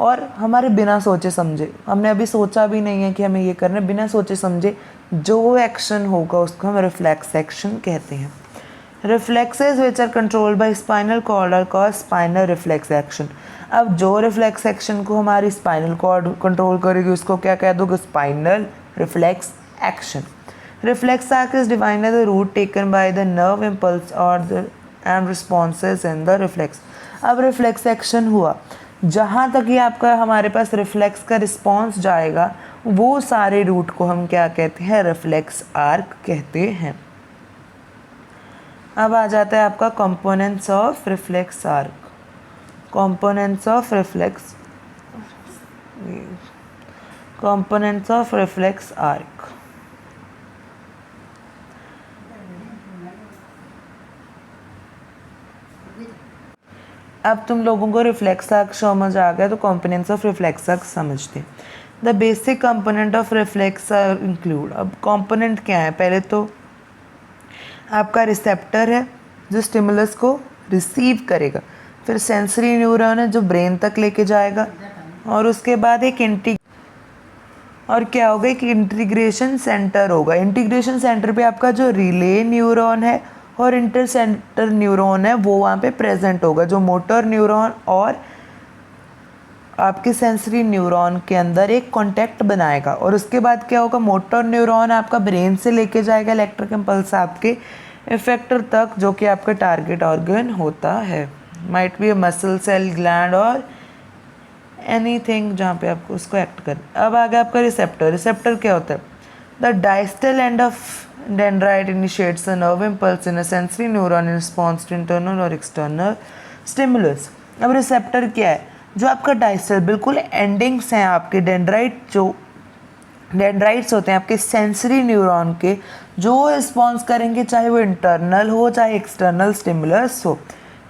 और हमारे बिना सोचे समझे, हमने अभी सोचा भी नहीं है कि हमें ये करना है, बिना सोचे समझे जो एक्शन होगा उसको हम रिफ्लेक्स एक्शन कहते हैं। Reflexes which are controlled by spinal cord are called spinal reflex action. अब जो रिफ्लेक्स एक्शन को हमारी स्पाइनल कॉर्ड कंट्रोल करेगी उसको क्या कह दोगे, spinal reflex action. Reflex arc is defined as the route taken by the nerve impulse और the end responses in the reflex. अब रिफ्लेक्स एक्शन हुआ, जहाँ तक ये आपका हमारे पास रिफ्लेक्स का रिस्पॉन्स जाएगा वो सारे रूट को हम क्या कहते हैं, रिफ्लेक्स आर्क कहते हैं। अब आ जाता है आपका components of reflex arc. Components of reflex arc. अब तुम लोगों को रिफ्लेक्स आर्क समझ आ गया तो कंपोनेंट्स ऑफ रिफ्लेक्स आर्क समझते हैं। The basic component of reflex arc include. अब कंपोनेंट क्या है, पहले तो आपका रिसेप्टर है जो स्टिमुलस को रिसीव करेगा, फिर सेंसरी न्यूरॉन है जो ब्रेन तक लेके जाएगा, और उसके बाद एक और क्या होगा, एक इंटीग्रेशन सेंटर होगा। इंटीग्रेशन सेंटर पे आपका जो रिले न्यूरॉन है और इंटरसेंटर न्यूरॉन है वो वहाँ पे प्रेजेंट होगा, जो मोटर न्यूरॉन और आपके सेंसरी न्यूरॉन के अंदर एक कांटेक्ट बनाएगा। और उसके बाद क्या होगा, मोटर न्यूरॉन आपका ब्रेन से लेके जाएगा इलेक्ट्रिक इम्पल्स आपके इफेक्टर तक, जो कि आपका टारगेट ऑर्गन होता है, might be a muscle cell, gland और एनीथिंग जहाँ पे आपको उसको एक्ट कर। अब आ गया आपका रिसेप्टर। रिसेप्टर क्या होता है, the distal end of dendrite initiates a nerve impulse in a sensory neuron in response to internal or external stimulus. अब रिसेप्टर क्या है, जो आपका डाइस्टल बिल्कुल एंडिंग्स हैं आपके डेंड्राइट, जो डेंड्राइट्स होते हैं आपके सेंसरी न्यूरॉन के, जो रिस्पॉन्स करेंगे चाहे वो इंटरनल हो चाहे एक्सटर्नल स्टिमुलस हो।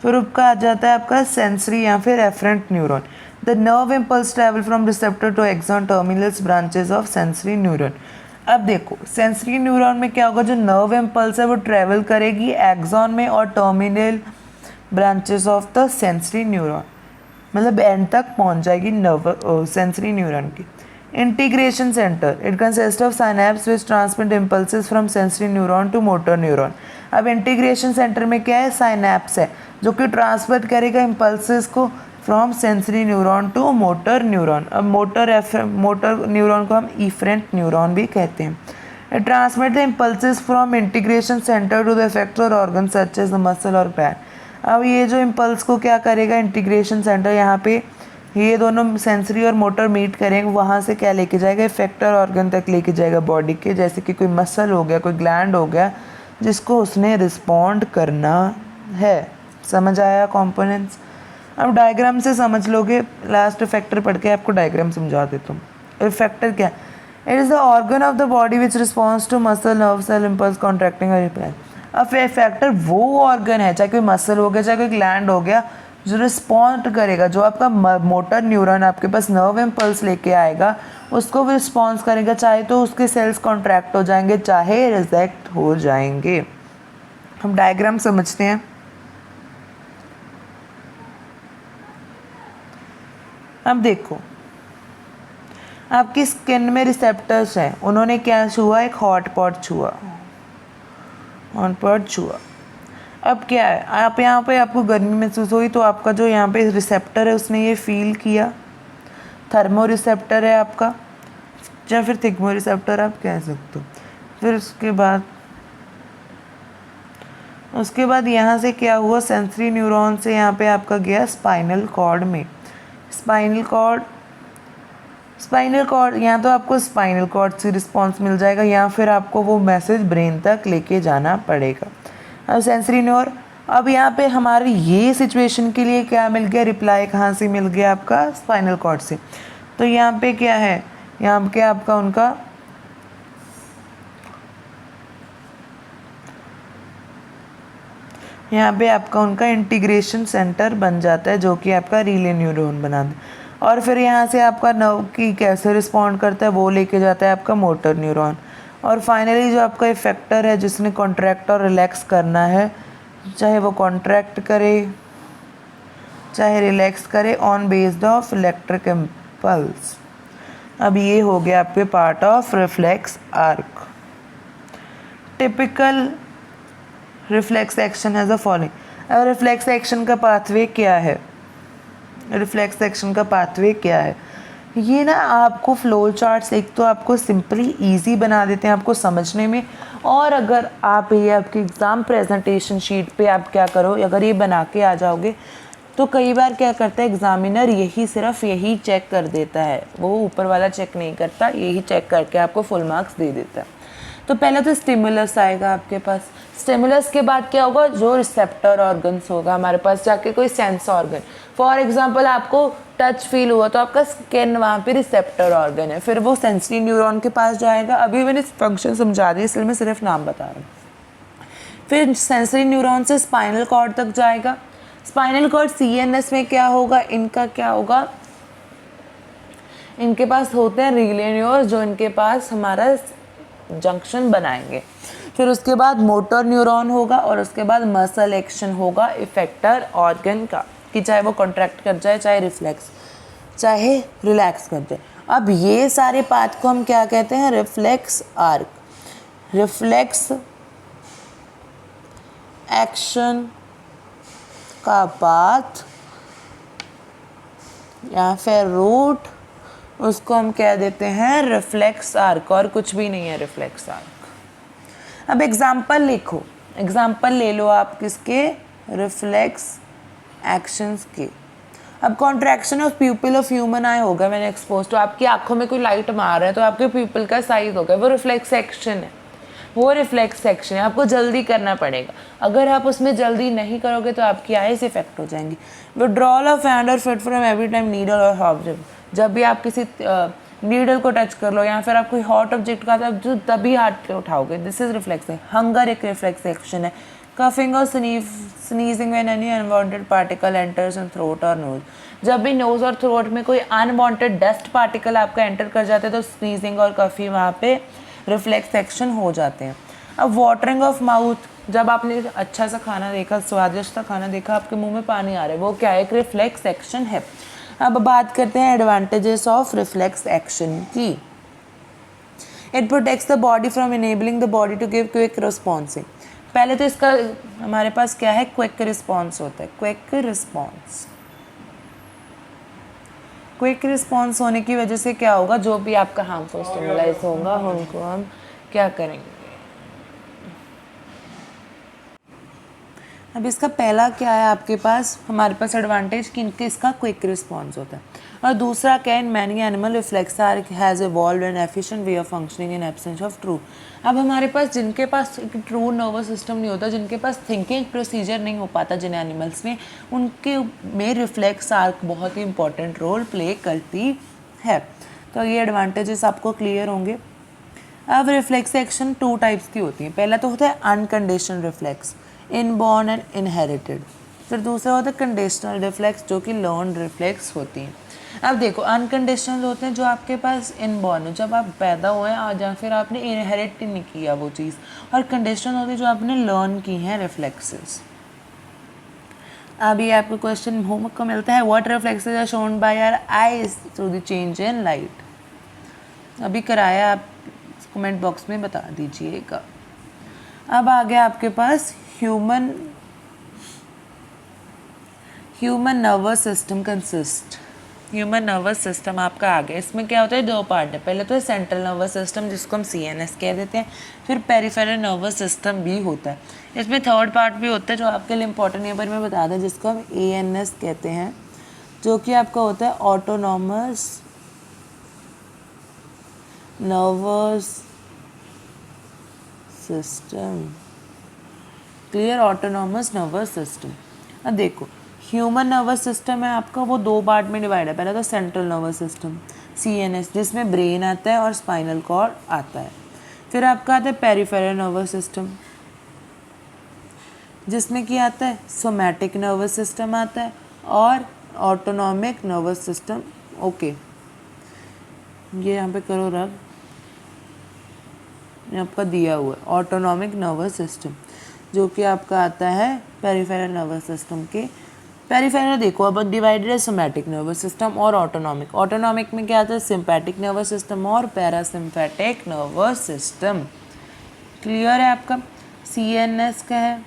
फिर उसका आ जाता है आपका सेंसरी या फिर afferent neuron. The nerve impulse travel from receptor to axon terminals branches of sensory neuron. अब देखो सेंसरी न्यूरॉन में क्या होगा, जो नर्व इम्पल्स है वो ट्रैवल करेगी एक्सॉन में और terminal branches of the sensory neuron, मतलब एंड तक पहुंच जाएगी नर्व सेंसरी न्यूरॉन की। Integration centre, it consist of synapse which transmit impulses from sensory neuron to motor neuron. अब इंटीग्रेशन सेंटर में क्या है, साइनैप्स है जो कि ट्रांसमिट करेगा इम्पल्सेस को from sensory neuron to motor neuron. अब मोटर न्यूरॉन को हम इफरेंट न्यूरॉन भी कहते हैं। It transmit the impulses from integration centre to the effector organ such as the muscle और पैर। अब ये जो इम्पल्स को क्या करेगा, इंटीग्रेशन सेंटर, यहाँ पे ये दोनों सेंसरी और मोटर मीट करेंगे, वहाँ से क्या लेके जाएगा, इफेक्टर ऑर्गन तक लेके जाएगा बॉडी के, जैसे कि कोई मसल हो गया, कोई ग्लैंड हो गया जिसको उसने रिस्पॉन्ड करना है। समझ आया कंपोनेंट्स। अब डायग्राम से समझ लोगे, लास्ट इफेक्टर पढ़ के आपको डायग्राम समझा देता हूँ। इफेक्टर क्या, it is the organ of the body which response to muscle, nerve cell impulse contracting और रिप्लाई। अब इफेक्टर वो ऑर्गन है, चाहे कोई मसल हो गया चाहे कोई ग्लैंड हो गया, जो रिस्पॉन्ड करेगा, जो आपका मोटर न्यूरॉन आपके पास नर्व इम्पल्स लेके आएगा उसको भी रिस्पॉन्स करेगा, चाहे तो उसके सेल्स कॉन्ट्रैक्ट हो जाएंगे चाहे रिजेक्ट हो जाएंगे। हम डायग्राम समझते हैं। अब देखो, आपकी स्किन में रिसेप्टर्स हैं, उन्होंने क्या छुआ, एक हॉट पॉट छुआ, हॉट पॉट छुआ। अब क्या है, आप यहाँ पे आपको गर्मी महसूस हुई तो आपका जो यहाँ पे रिसेप्टर है उसने ये फील किया, थर्मो रिसेप्टर है आपका, या फिर थिग्मो रिसेप्टर आप कह सकते हो। फिर उसके बाद यहाँ से क्या हुआ, सेंसरी न्यूरॉन से यहाँ पे आपका गया स्पाइनल कॉर्ड में। स्पाइनल कॉर्ड यहाँ तो आपको स्पाइनल कॉर्ड से रिस्पॉन्स मिल जाएगा, या फिर आपको वो मैसेज ब्रेन तक लेके जाना पड़ेगा। अब सेंसरी न्यूर, अब यहाँ पे हमारी ये सिचुएशन के लिए क्या मिल गया, रिप्लाई कहाँ से मिल गया, आपका स्पाइनल कॉर्ड से। तो यहाँ पे क्या है, यहाँ पे आपका उनका यहाँ पे आपका उनका इंटीग्रेशन सेंटर बन जाता है, जो कि आपका रिले न्यूरॉन बना दे। और फिर यहाँ से आपका नर्व की कैसे रिस्पॉन्ड करता है वो लेके जाता है आपका मोटर न्यूरॉन। और फाइनली जो आपका इफेक्टर है जिसने कॉन्ट्रैक्ट और रिलैक्स करना है, चाहे वो कॉन्ट्रैक्ट करे चाहे रिलैक्स करे, on based of electric impulse. अब ये हो गया आपके part of reflex arc. Typical reflex action है द फॉलोइंग। अब रिफ्लेक्स एक्शन का पाथवे क्या है, रिफ्लेक्स एक्शन का पाथवे क्या है, ये ना आपको फ्लो चार्ट्स एक तो आपको सिंपली इजी बना देते हैं आपको समझने में। और अगर आप ये आपकी एग्ज़ाम प्रेजेंटेशन शीट पे आप क्या करो, अगर ये बना के आ जाओगे तो कई बार क्या करता है एग्जामिनर, सिर्फ यही चेक कर देता है, वो ऊपर वाला चेक नहीं करता, यही चेक करके आपको फुल मार्क्स दे देता है। तो पहले तो स्टिमुलस आएगा आपके पास, स्टिमुलस के बाद क्या होगा, जो रिसेप्टर ऑर्गन्स होगा हमारे पास जाके कोई सेंस ऑर्गन, फॉर एग्जांपल आपको टच फील हुआ तो आपका स्किन वहाँ पे रिसेप्टर ऑर्गन है, फिर वो सेंसरी न्यूरॉन के पास जाएगा। अभी मैंने फंक्शन समझा दी इसलिए मैं सिर्फ नाम बता रहा हूँ। फिर सेंसरी न्यूरॉन से स्पाइनल कॉर्ड तक जाएगा, स्पाइनल कॉर्ड सीएनएस में क्या होगा, इनका क्या होगा, इनके पास होते हैं रिले न्यूरॉन्स जो इनके पास हमारा जंक्शन बनाएंगे। फिर उसके बाद मोटर न्यूरॉन होगा और उसके बाद मसल एक्शन होगा इफेक्टर ऑर्गन का, कि चाहे वो कॉन्ट्रैक्ट कर जाए चाहे रिलैक्स कर जाए। अब ये सारे पाथ को हम क्या कहते हैं, रिफ्लेक्स आर्क। रिफ्लेक्स एक्शन का पाथ या फिर रूट, उसको हम कह देते हैं रिफ्लेक्स आर्क, और कुछ भी नहीं है रिफ्लेक्स आर्क। अब एग्जाम्पल लिखो, एग्जाम्पल ले लो आप किसके, रिफ्लेक्स एक्शंस के। अब कॉन्ट्रैक्शन ऑफ प्यूपिल ऑफ ह्यूमन आई होगा मैंने एक्सपोज, तो आपकी आंखों में कोई लाइट मार रहा है तो आपके प्यूपिल का साइज होगा, वो रिफ्लेक्स एक्शन है, वो रिफ्लेक्स एक्शन है, आपको जल्दी करना पड़ेगा। अगर आप उसमें जल्दी नहीं करोगे तो आपकी आईज इफेक्ट हो जाएंगी। विड्रॉल ऑफ हैंड और foot from every time needle और ऑब्जेक्ट, जब भी आप किसी नीडल को टच कर लो या फिर आप कोई हॉट ऑब्जेक्ट का तभी हाथ उठाओगे, दिस इज रिफ्लेक्स है। हंगर एक रिफ्लेक्स एक्शन है। कफिंग और sneezing when any unwanted particle enters in throat और नोज, जब भी नोज और थ्रोट में कोई अनवांटेड डस्ट पार्टिकल आपका एंटर कर जाते हैं तो स्नीजिंग और कफी वहाँ पे रिफ्लेक्स एक्शन हो जाते हैं। अब वाटरिंग ऑफ माउथ, जब आपने अच्छा सा खाना देखा, स्वादिष्ट सा खाना देखा, आपके मुंह में पानी आ रहा है, वो क्या है, एक रिफ्लेक्स एक्शन है। अब बात करते हैं एडवांटेजेस ऑफ रिफ्लेक्स एक्शन की। It protects the body from enabling the body to give quick responsing. पहले तो इसका हमारे पास क्या है, क्विक रिस्पॉन्स होता है, क्विक रिस्पॉन्स। क्विक रिस्पॉन्स होने की वजह से क्या होगा, जो भी आपका हार्मफुल स्टिमुलाइज होगा उनको हम क्या करेंगे। अब इसका पहला क्या है आपके पास, हमारे पास एडवांटेज कि इनके इसका क्विक रिस्पॉन्स होता है। और दूसरा क्या है, many animal reflex arc has evolve N efficient way of functioning in absence of true. अब हमारे पास जिनके पास एक ट्रू नर्वस सिस्टम नहीं होता, जिनके पास थिंकिंग प्रोसीजर नहीं हो पाता जिन एनिमल्स में, उनके में रिफ्लेक्स आर्क बहुत ही इंपॉर्टेंट रोल प्ले करती है। तो ये एडवांटेजेस आपको क्लियर होंगे। अब रिफ्लेक्स एक्शन 2 टाइप्स की होती हैं। पहला तो होता है unconditional reflex, inborn and inherited. फिर दूसरा होता है कंडीशनल रिफ्लेक्स, जो कि लर्न रिफ्लेक्स होती हैं। अब देखो अनकंडीशनल होते हैं जो आपके पास इनबॉर्न हो, जब आप पैदा हुए आज या फिर आपने इनहेरिट नहीं किया वो चीज़, और कंडीशनल होती है जो आपने लर्न की हैं रिफ्लेक्सेस। अभी आपको क्वेश्चन होमवर्क को मिलता है what reflexes are shown by our eyes through the change in light. अभी कराया, आप कमेंट बॉक्स में बता दीजिएगा। अब आ गया आपके पास human nervous system consist. Human nervous system आपका आ गया। इसमें क्या होता है, दो पार्ट है। पहले तो है सेंट्रल नर्वस सिस्टम जिसको हम CNS कह देते हैं, फिर पेरिफेरल नर्वस सिस्टम भी होता है। इसमें थर्ड पार्ट भी होता है जो आपके लिए इंपॉर्टेंट है, पर मैं बता दें, जिसको हम ANS कहते हैं, जो कि आपका होता है autonomous nervous system. Clear, autonomous nervous system. अब देखो ह्यूमन नर्वस सिस्टम है आपका, वो दो पार्ट में डिवाइड है। पहले तो सेंट्रल नर्वस सिस्टम CNS जिसमें ब्रेन आता है और स्पाइनल कॉर्ड आता है। फिर आपका आता है पेरिफेरल नर्वस सिस्टम जिसमें क्या आता है, सोमैटिक नर्वस सिस्टम आता है और ऑटोनॉमिक नर्वस सिस्टम। ओके, ये यहाँ पे करो रब, ये आपका दिया हुआ है ऑटोनॉमिक नर्वस सिस्टम जो कि आपका आता है पेरिफेरल नर्वस सिस्टम के। पेरिफेरल देखो अब डिवाइडेड है सोमैटिक नर्वस सिस्टम और ऑटोनॉमिक। ऑटोनॉमिक में क्या आता है, सिंपैथिक नर्वस सिस्टम और पैरासिम्पैथिक नर्वस सिस्टम। क्लियर है आपका। CNS का है,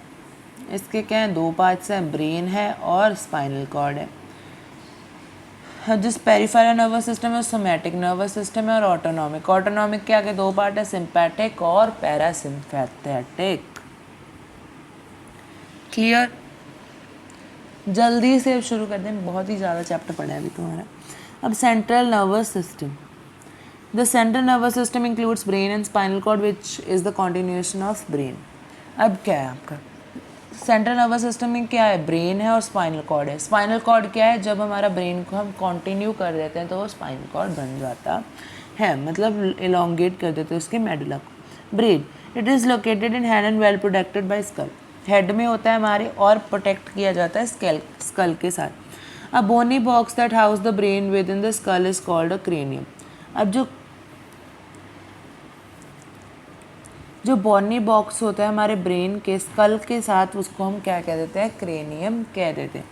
इसके क्या है, दो पार्ट्स हैं, ब्रेन है और स्पाइनल कॉर्ड है। जिस पेरिफेरल नर्वस सिस्टम है सोमैटिक नर्वस सिस्टम है और ऑटोनॉमिक। ऑटोनॉमिक के आगे दो पार्ट है, सिंपैथिक और पैरासिम्पैथिक। क्लियर, जल्दी से शुरू कर दें, बहुत ही ज़्यादा चैप्टर पढ़ा है अभी तुम्हारा। अब central nervous system. The central nervous system includes brain and spinal cord which is the continuation of brain. अब क्या है आपका सेंट्रल नर्वस सिस्टम में, क्या है, ब्रेन है और स्पाइनल कॉर्ड है। स्पाइनल कॉर्ड क्या है, जब हमारा ब्रेन को हम कंटिन्यू कर देते हैं तो वो स्पाइनल कॉर्ड बन जाता है, मतलब इलोंगेट कर देते हैं उसके मेडुला को। Brain, it is located in head and well protected by skull. Head में होता है हमारे और प्रोटेक्ट किया जाता है स्कल के साथ। A bony box that house the brain within the skull is called a cranium. अब जो बोनी बॉक्स होता है हमारे ब्रेन के स्कल के साथ, उसको हम क्या कह देते हैं, क्रेनियम कह देते हैं।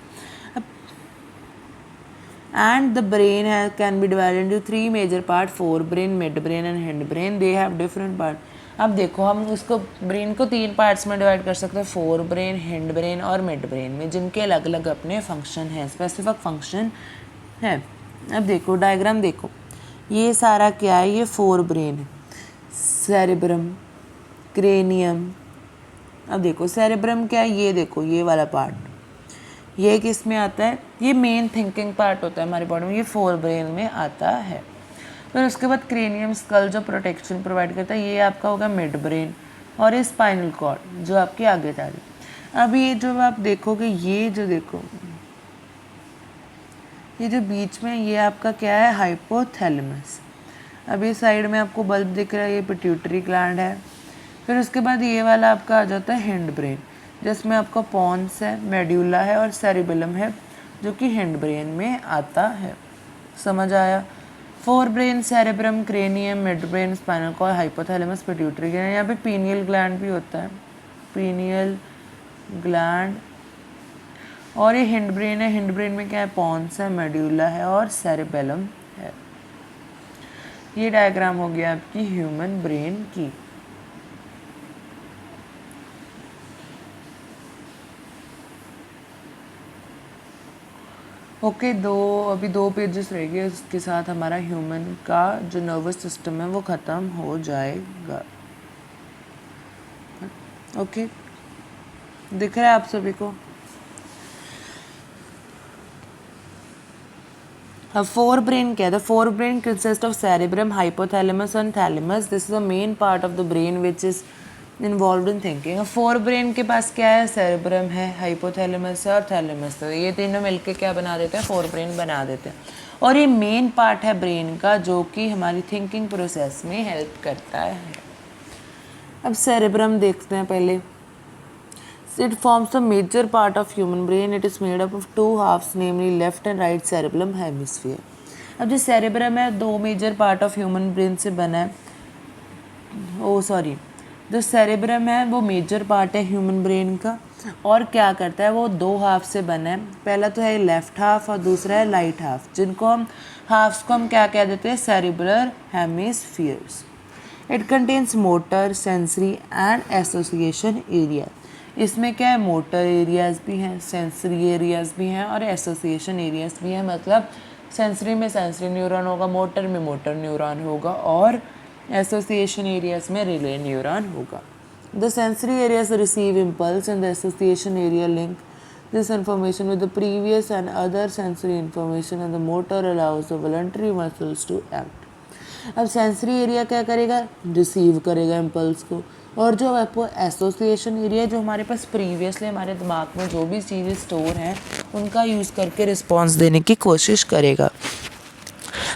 And the brain can be divided into 3 major part, forebrain, midbrain and hindbrain. They have different part. अब देखो हम उसको ब्रेन को 3 पार्ट्स में डिवाइड कर सकते हैं, फोर ब्रेन, हैंड ब्रेन और मिड ब्रेन में, जिनके अलग अलग अपने फंक्शन हैं, स्पेसिफिक फंक्शन है। अब देखो डायग्राम देखो, ये सारा क्या है, ये फोर ब्रेन है, सेरेब्रम, क्रेनियम। अब देखो सेरेब्रम क्या है, ये देखो ये वाला पार्ट, ये किस में आता है, ये मेन थिंकिंग पार्ट होता है हमारी बॉडी में, ये फोर ब्रेन में आता है। फिर उसके बाद क्रेनियम स्कल जो प्रोटेक्शन प्रोवाइड करता है, ये आपका होगा मिड ब्रेन, और ये स्पाइनल कॉर्ड जो आपकी आगे जा रही है। अब ये जो आप देखोगे, ये जो देखो, ये जो बीच में ये आपका क्या है, हाइपोथैलेमस। अब ये साइड में आपको बल्ब दिख रहा है, ये पिट्यूटरी ग्लैंड है। फिर उसके बाद ये वाला आपका आ जाता है हैंड ब्रेन, जिसमें आपका पॉन्स है, मेड्यूला है और सेरिबेलम है, जो कि हैंड ब्रेन में आता है। समझ आया। Forebrain, cerebrum, cranium, midbrain, spinal cord, hypothalamus, pituitary gland. यहाँ पे पीनियल ग्लैंड भी होता है, पीनियल ग्लैंड। और ये हैंड ब्रेन है, हैंड ब्रेन में क्या है, पॉन्स है, मेड्यूला है और सेरिबेलम है। ये डायग्राम हो गया आपकी ह्यूमन ब्रेन की। ओके, अभी दो पेजेस रह गए, उसके साथ हमारा ह्यूमन का जो नर्वस सिस्टम है वो ख़त्म हो जाएगा। ओके, दिख रहा है आप सभी को। अब फोर ब्रेन क्या है, the fore brain consist of cerebrum, hypothalamus and thalamus. This is the main part of the brain which is involve in thinking. Fore brain के पास क्या है, सेरेब्रम है, हाइपोथैलेमस है और थैलेमस है। ये तीनों मिलके क्या बना देते हैं, फोर ब्रेन बना देते हैं। और ये मेन पार्ट है ब्रेन का जो कि हमारी थिंकिंग प्रोसेस में हेल्प करता है। अब सेरेब्रम देखते हैं पहले। It forms the major part of human brain. It is made up of two halves, namely left and right cerebellum hemisphere. अब जो सेरेब्रम है 2 major part of human brain से बना है, जो सेरेब्रम है वो मेजर पार्ट है ह्यूमन ब्रेन का, और क्या करता है वो 2 हाफ से बना है। पहला तो है लेफ्ट हाफ और दूसरा है राइट हाफ, जिनको हम हाफ्स को हम क्या कह देते हैं, cerebral hemispheres. It contains motor, sensory and association area. इसमें क्या है, मोटर एरियाज भी हैं, सेंसरी एरियाज भी हैं और एसोसिएशन एरियाज भी हैं। मतलब सेंसरी में सेंसरी न्यूरॉन होगा, मोटर में मोटर न्यूरॉन होगा और एसोसिएशन एरियाज में रिले न्यूरॉन होगा। The sensory areas receive impulse and the association area link this information with the previous and other sensory information and the motor allows the voluntary muscles to act। अब sensory area क्या करेगा, receive करेगा impulse को, और जो आपको association area जो हमारे पास प्रीवियसली हमारे दिमाग में जो भी चीज़ें स्टोर हैं उनका यूज़ करके रिस्पॉन्स देने की कोशिश करेगा।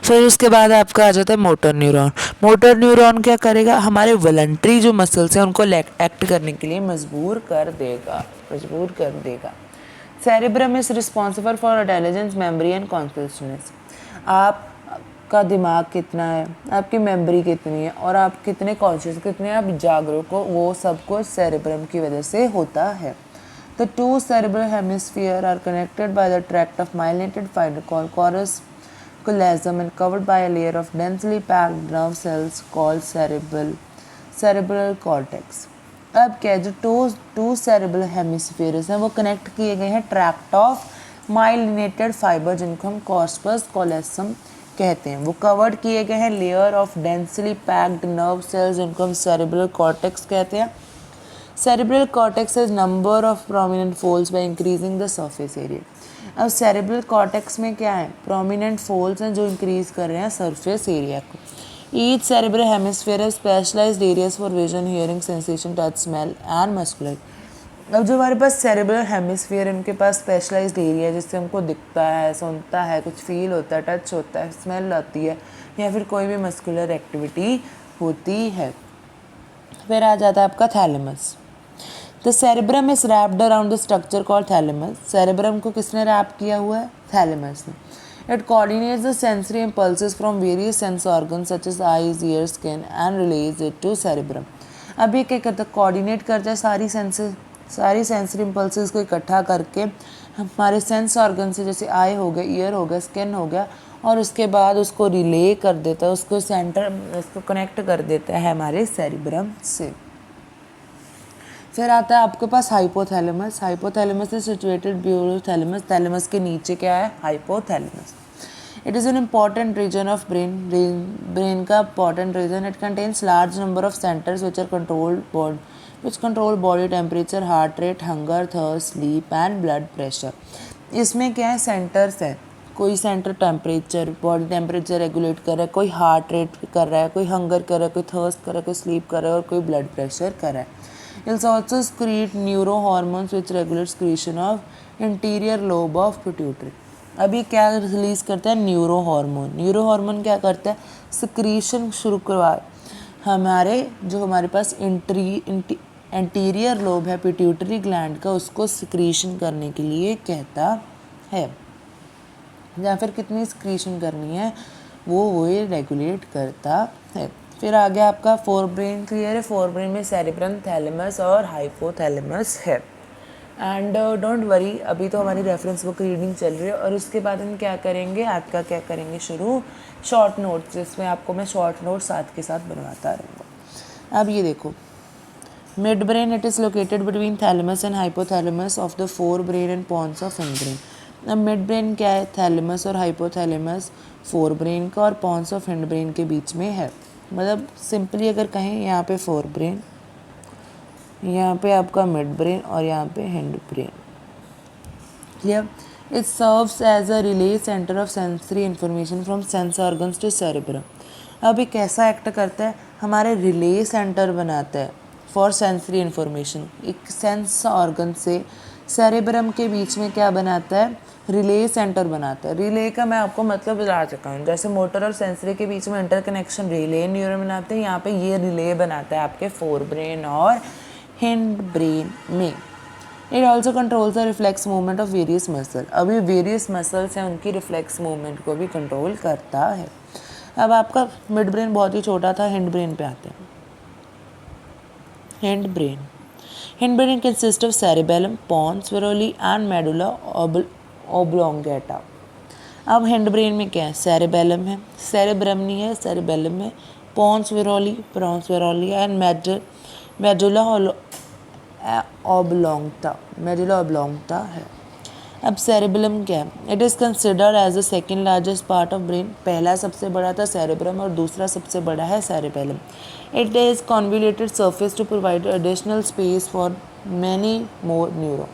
फिर उसके बाद आपका आ जाता है मोटर न्यूरॉन। मोटर न्यूरॉन क्या करेगा, हमारे वॉलंटरी जो मसल्स हैं उनको एक्ट करने के लिए मजबूर कर देगा। Cerebrum is responsible for intelligence, memory and consciousness. आपका दिमाग कितना है, आपकी मेमोरी कितनी है और आप कितने कॉन्शियस, कितने आप जागरूक हो, वो सब कुछ सेरेब्रम की वजह से होता है। The two cerebral hemispheres are connected by the tract of myelinated fiber called corpusculum and covered by a layer of densely packed nerve cells called cerebral cortex। अब क्या जो टू सेरेब्रल हेमिस्फीयर्स हैं वो कनेक्ट किए गए हैं tract of myelinated fibre, जिनको हम कॉर्पस कॉलोसम कहते हैं। वो कवर्ड किए गए हैं layer of densely packed nerve cells, जिनको हम सेरेब्रल कॉर्टेक्स कहते हैं। Cerebral cortex has number of prominent folds by increasing the surface area. अब सेरेब्रल कॉर्टेक्स में क्या है, प्रोमिनेंट फोल्ड्स हैं जो इंक्रीज कर रहे हैं सरफेस एरिया को। Each cerebral hemisphere has specialized areas for vision, hearing, sensation, touch, smell and muscular। अब जो हमारे पास सेरेब्रल हेमिस्फीयर है उनके पास स्पेशलाइज्ड एरिया है जिससे हमको दिखता है, सुनता है, कुछ फील होता है, टच होता है, स्मेल आती है या फिर कोई भी मस्कुलर एक्टिविटी होती है। फिर आ जाता है आपका thalamus. The cerebrum is wrapped around the structure called thalamus. Cerebrum को किसने रैप किया हुआ है, थैलेमस ने। It coordinates the sensory impulses from various sense organs such as eyes, ears, skin and relays it to cerebrum। अब ये क्या करता है, कोऑर्डिनेट करता है सारी सेंसरी इम्पल्सेस को इकट्ठा करके हमारे सेंस ऑर्गन से, जैसे आई हो गया, ईयर हो गया, स्किन हो गया, और उसके बाद उसको रिले कर देता है, उसको कनेक्ट कर देता है हमारे सेरेब्रम से। फिर आता है आपके पास hypothalamus. Hypothalamus is situated below thalamus. Thalamus के नीचे क्या है, hypothalamus. It is an important region of brain का important region. It contains large number of centres which control body temperature, heart rate, hunger, thirst, sleep and blood pressure. इसमें क्या है, centres है, कोई centre temperature, body temperature regulate कर रहा है, कोई हार्ट रेट कर रहा है, कोई हंगर कर रहा है, कोई थर्स्ट कर रहा है, कोई स्लीप कर रहा है और कोई ब्लड प्रेशर कर रहा है। It also secrete neurohormones which regulate secretion of anterior lobe of pituitary। अभी क्या रिलीज करता है, न्यूरो हार्मोन क्या करता है, सिक्रीशन शुरू करवा हमारे पास एंटीरियर लोब है पिट्यूटरी ग्लैंड का, उसको सिक्रीशन करने के लिए कहता है, या फिर कितनी सिक्रीशन करनी है वो ये रेगुलेट करता है। फिर आगे आपका फोर ब्रेन क्लियर है। फोर ब्रेन में सेरेब्रम, थैलेमस और हाइपोथैलेमस है। एंड डोंट वरी, अभी तो हमारी रेफरेंस बुक रीडिंग चल रही है और उसके बाद हम क्या करेंगे, आज का क्या करेंगे शुरू, शॉर्ट नोट्स, जिसमें आपको मैं शॉर्ट नोट साथ के साथ बनवाता रहूँगा। अब ये देखो, midbrain, it is located between thalamus and hypothalamus of the forebrain and pons of hindbrain. अब मिड ब्रेन क्या है, थैलेमस और हाइपोथैलेमस फोर ब्रेन का और पॉन्स ऑफ हिंड ब्रेन के बीच में है। मतलब सिंपली अगर कहें, यहाँ पे फोर ब्रेन, यहाँ पे आपका मिड ब्रेन और यहाँ पे hindbrain. Clear. It serves as a relay centre of sensory information from sense organs to cerebrum. अब ये कैसा एक्ट करता है, हमारे रिले सेंटर बनाता है फॉर सेंसरी इंफॉर्मेशन। एक सेंस ऑर्गन से सेरेब्रम के बीच में क्या बनाता है, रिले सेंटर बनाता है। रिले का मैं आपको मतलब बता चुका हूँ, जैसे मोटर और सेंसरी के बीच में इंटरकनेक्शन रिले न्यूरॉन बनाते हैं, यहाँ पे ये रिले बनाता है आपके फोर ब्रेन और हिंड ब्रेन में। It also controls the reflex movement of various muscle. अभी वेरियस मसल्स हैं उनकी रिफ्लेक्स मूवमेंट को भी कंट्रोल करता है। अब आपका मिड ब्रेन बहुत ही छोटा था, हिंड ब्रेन पे आते हैं। Hind brain consist of cerebellum, pons viroli and medulla oblongata. अब हिंड ब्रेन में क्या है? सेरिबेलम है, सेरेब्रम नहीं है, सेरिबेलम है, pons viroli and medulla oblongata है। अब सेरेबेलम क्या है? It is considered as the second largest part of brain. पहला सबसे बड़ा था सेरेब्रम और दूसरा सबसे बड़ा है cerebellum. It is convoluted surface to provide additional space for many more neuron.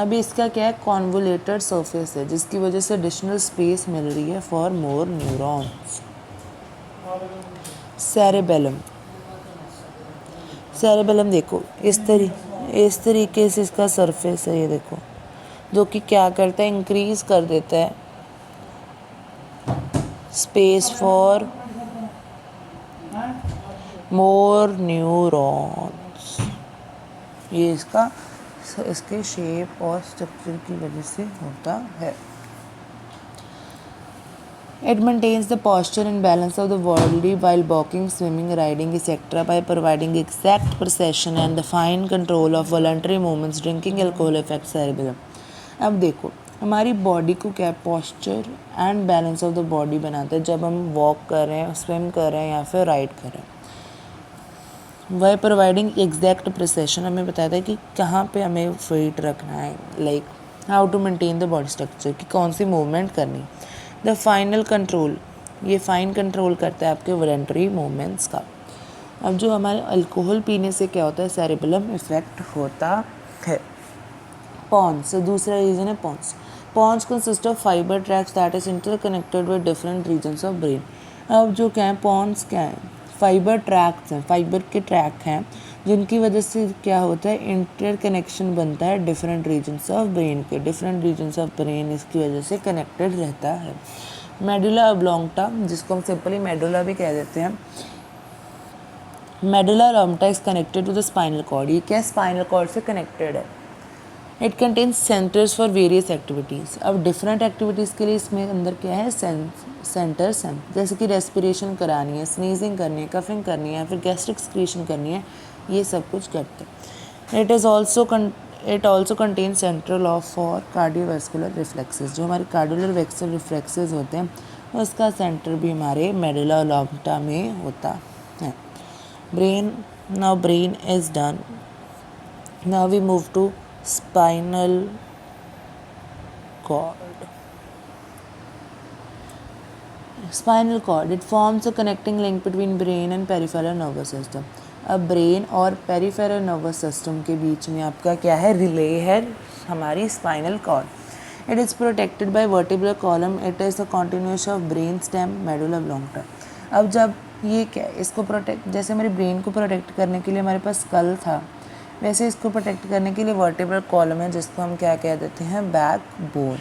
अभी इसका क्या है? कॉन्वोल्यूटेड सरफेस है जिसकी वजह से एडिशनल स्पेस मिल रही है फॉर मोर न्यूरॉन्स। सेरेबेलम देखो इस तरीके से इसका सरफेस है, ये देखो, जो कि क्या करता है? इंक्रीज कर देता है स्पेस फॉर मोर न्यूरॉन्स। ये इसके शेप और स्ट्रक्चर की वजह से होता है। It maintains the posture and balance of the body while walking, swimming, riding, etc. by providing exact precision and the fine control of voluntary movements. Drinking alcohol affects cerebellum. अब देखो हमारी body को क्या posture and balance of the body बनाता है जब हम walk कर रहे हैं, स्विम कर रहे हैं या फिर राइड कर रहे हैं। वह प्रोवाइडिंग एग्जैक्ट प्रिसेशन हमें बताता है कि कहाँ पे हमें वेट रखना है, like how to maintain the body structure, कि कौन सी मूवमेंट करनी। द फाइनल कंट्रोल, ये फाइन कंट्रोल करता है आपके वॉलंटरी मूवमेंट्स का। अब जो हमारे अल्कोहल पीने से क्या होता है? सेरेबेलम इफेक्ट होता है। पॉन्स, दूसरा रीजन है pons. Pons consist of fibre tracts that is interconnected with different regions of brain. अब जो क्या है पॉन्स क्या है? फाइबर ट्रैक्स हैं, फाइबर के ट्रैक हैं जिनकी वजह से क्या होता है? इंटरकनेक्शन बनता है डिफरेंट रीजन्स ऑफ ब्रेन के। डिफरेंट रीजन्स ऑफ ब्रेन इसकी वजह से कनेक्टेड रहता है। मेडुला ओब्लोंगटा, जिसको हम सिंपली मेडुला भी कह देते हैं, medulla oblongata is connected to the spinal cord. ये क्या स्पाइनल कॉर्ड से कनेक्टेड है। It contains centres for various activities. अब डिफरेंट एक्टिविटीज़ के लिए इसमें अंदर क्या है? सेंटर्स हैं, जैसे कि रेस्पिरेशन करानी है, स्नीजिंग करनी है, कफिंग करनी है या फिर गैस्ट्रिक एक्सक्रीशन करनी है, ये सब कुछ करते हैं। It also contain central of for cardiovascular reflexes. जो हमारे कार्डियोवैस्कुलर रिफ्लेक्सेस होते हैं उसका सेंटर भी हमारे मेडुला ओब्लोंगटा में होता है। Brain is done. Now we move to spinal cord. Spinal cord, it forms a connecting link between brain and peripheral nervous system. अब ब्रेन और पेरिफेरल नर्वस सिस्टम के बीच में आपका क्या है? रिले है हमारी spinal cord. It is protected by vertebral column. It is a continuation of brain stem medulla oblongata. अब जब ये क्या है? इसको प्रोटेक्ट, जैसे हमारे ब्रेन को प्रोटेक्ट करने के लिए हमारे पास स्कल था, वैसे इसको प्रोटेक्ट करने के लिए वर्टिब्रल कॉलम है जिसको हम क्या कह देते हैं? बैकबोन।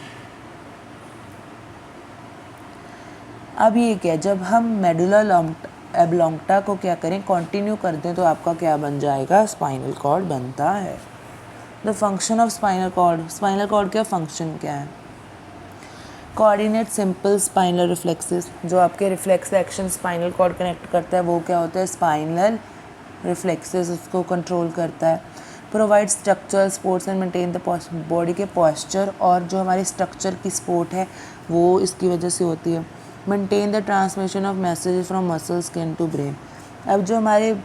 अब ये क्या? जब हम मेडुला ओब्लोंगटा को क्या करें? कंटिन्यू कर दें तो आपका क्या बन जाएगा? स्पाइनल कॉर्ड बनता है। The function of spinal cord का फंक्शन क्या है? Coordinate simple spinal reflexes. जो आपके reflex action spinal cord connect करता है वो क्या होता है? स्पाइनल रिफ्लेक्सेस उसको कंट्रोल करता है। Provide structure supports and maintain the body के पॉस्चर, और जो हमारी स्ट्रक्चर की सपोर्ट है वो इसकी वजह से होती है। Maintain the transmission of messages from muscle skin to brain. अब जो हमारे